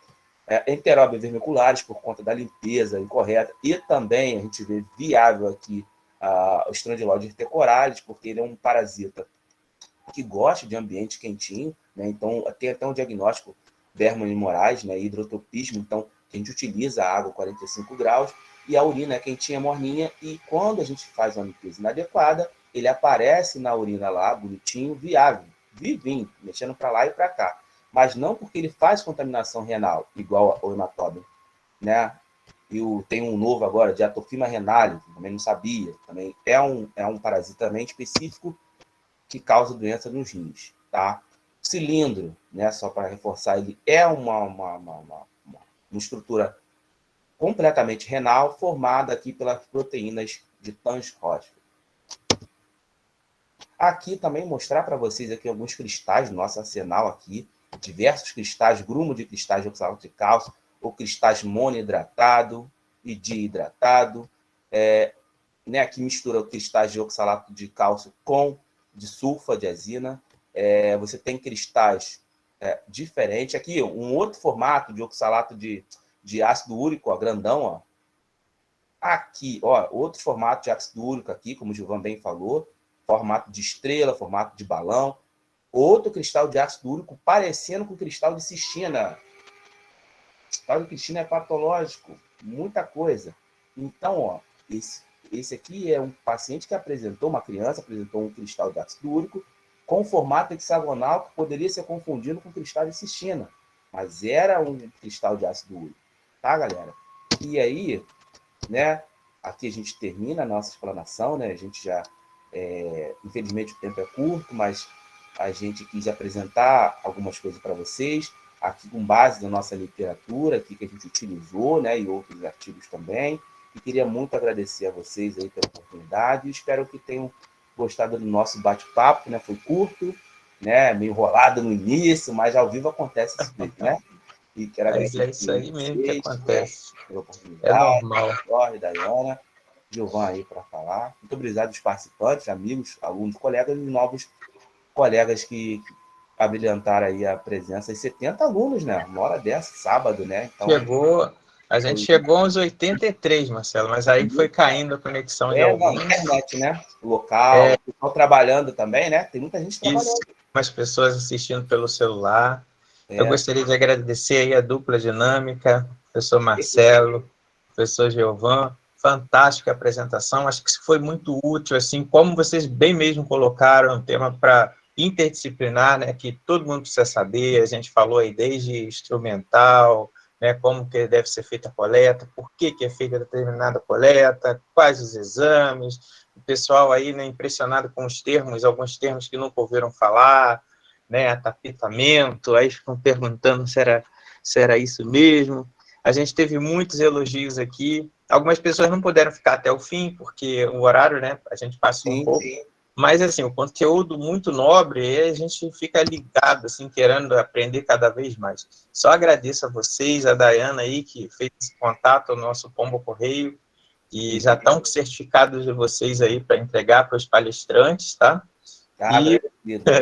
Speaker 2: Enteróbios vermiculares por conta da limpeza incorreta, e também a gente vê viável aqui o Strongyloides urticoralis, porque ele é um parasita que gosta de ambiente quentinho, né? Então tem até um diagnóstico Berman e Moraes, né? Hidrotropismo, então a gente utiliza a água 45 graus e a urina é quentinha, morninha, e quando a gente faz uma limpeza inadequada, ele aparece na urina lá, bonitinho, viável, vivinho, mexendo para lá e para cá. Mas não porque ele faz contaminação renal, igual ao hematóbio, né? Tem um novo agora, Diatofima renale, também não sabia. Também é um parasita também específico que causa doença nos rins, tá? O cilindro, né, só para reforçar, ele é uma estrutura completamente renal, formada aqui pelas proteínas de Tange-Hodgkin. Aqui também mostrar para vocês aqui alguns cristais do nosso arsenal aqui, diversos cristais, grumo de cristais de oxalato de cálcio, ou cristais monohidratado e dihidratado, né, aqui mistura cristais de oxalato de cálcio com de sulfadiazina. Você tem cristais diferentes. Aqui, um outro formato de oxalato de ácido úrico, ó, grandão. Ó. Aqui, ó, outro formato de ácido úrico aqui, como o Gilvan bem falou, formato de estrela, formato de balão. Outro cristal de ácido úrico parecendo com cristal de cistina. Cristal de cistina é patológico, muita coisa. Então, ó, esse aqui é um paciente que uma criança apresentou um cristal de ácido úrico com formato hexagonal que poderia ser confundido com cristal de cistina, mas era um cristal de ácido úrico, tá, galera? E aí, né, aqui a gente termina a nossa explanação, né? A gente já, infelizmente o tempo é curto, mas a gente quis apresentar algumas coisas para vocês, aqui com base na nossa literatura, aqui que a gente utilizou, né, e outros artigos também. E queria muito agradecer a vocês aí pela oportunidade. Espero que tenham gostado do nosso bate-papo, né? Foi curto, né? Meio enrolado no início, mas ao vivo acontece isso mesmo, né? E quero agradecer
Speaker 1: É isso aí mesmo que acontece.
Speaker 2: Pela oportunidade.
Speaker 1: É normal.
Speaker 2: Jorge, Dayana, Gilvan aí para falar. Muito obrigado aos participantes, amigos, alunos, colegas e novos colegas que abrilhantaram aí a presença. E 70 alunos, né? Uma hora dessa, sábado, né? Então,
Speaker 1: a gente chegou aos 83, Marcelo, mas aí foi caindo a conexão de alguns.
Speaker 2: Na internet, né? Local, pessoal trabalhando também, né? Tem muita gente trabalhando.
Speaker 1: Isso, umas pessoas assistindo pelo celular. Eu gostaria de agradecer aí a dupla dinâmica, professor Marcelo, professor Gilvan. Fantástica apresentação, acho que foi muito útil, assim, como vocês bem mesmo colocaram, um tema para interdisciplinar, né, que todo mundo precisa saber. A gente falou aí desde instrumental, né, como que deve ser feita a coleta, por que é feita determinada coleta, quais os exames, o pessoal aí, né, impressionado com os termos, alguns termos que nunca ouviram falar, né, atapitamento, aí ficam perguntando se era isso mesmo. A gente teve muitos elogios aqui, algumas pessoas não puderam ficar até o fim, porque o horário, né, a gente passou um pouco, mas, assim, o conteúdo muito nobre, e a gente fica ligado, assim, querendo aprender cada vez mais. Só agradeço a vocês, a Dayana aí, que fez esse contato, o nosso Pombo Correio, e já estão com certificados de vocês aí para entregar para os palestrantes, tá?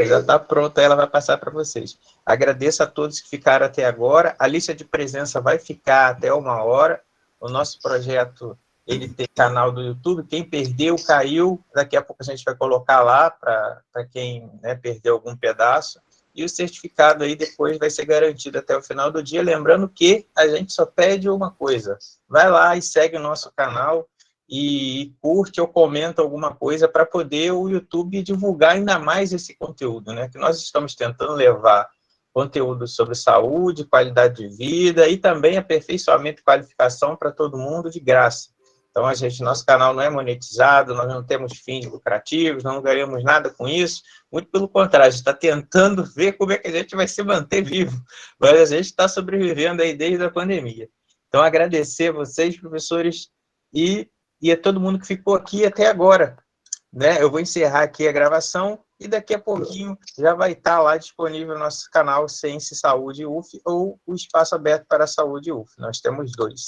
Speaker 1: Já está pronta, ela vai passar para vocês. Agradeço a todos que ficaram até agora. A lista de presença vai ficar até 1h. O nosso projeto, ele tem canal do YouTube. Quem perdeu, caiu. Daqui a pouco a gente vai colocar lá para quem, né, perdeu algum pedaço. E o certificado aí depois vai ser garantido até o final do dia. Lembrando que a gente só pede uma coisa. Vai lá e segue o nosso canal e curte ou comenta alguma coisa para poder o YouTube divulgar ainda mais esse conteúdo, né? Que nós estamos tentando levar conteúdo sobre saúde, qualidade de vida e também aperfeiçoamento e qualificação para todo mundo de graça. Então, nosso canal não é monetizado, nós não temos fins lucrativos, não ganhamos nada com isso, muito pelo contrário, a gente está tentando ver como é que a gente vai se manter vivo, mas a gente está sobrevivendo aí desde a pandemia. Então, agradecer a vocês, professores, e a todo mundo que ficou aqui até agora, né? Eu vou encerrar aqui a gravação e daqui a pouquinho já vai estar lá disponível no nosso canal Ciência e Saúde UF ou o Espaço Aberto para a Saúde UF. Nós temos 2.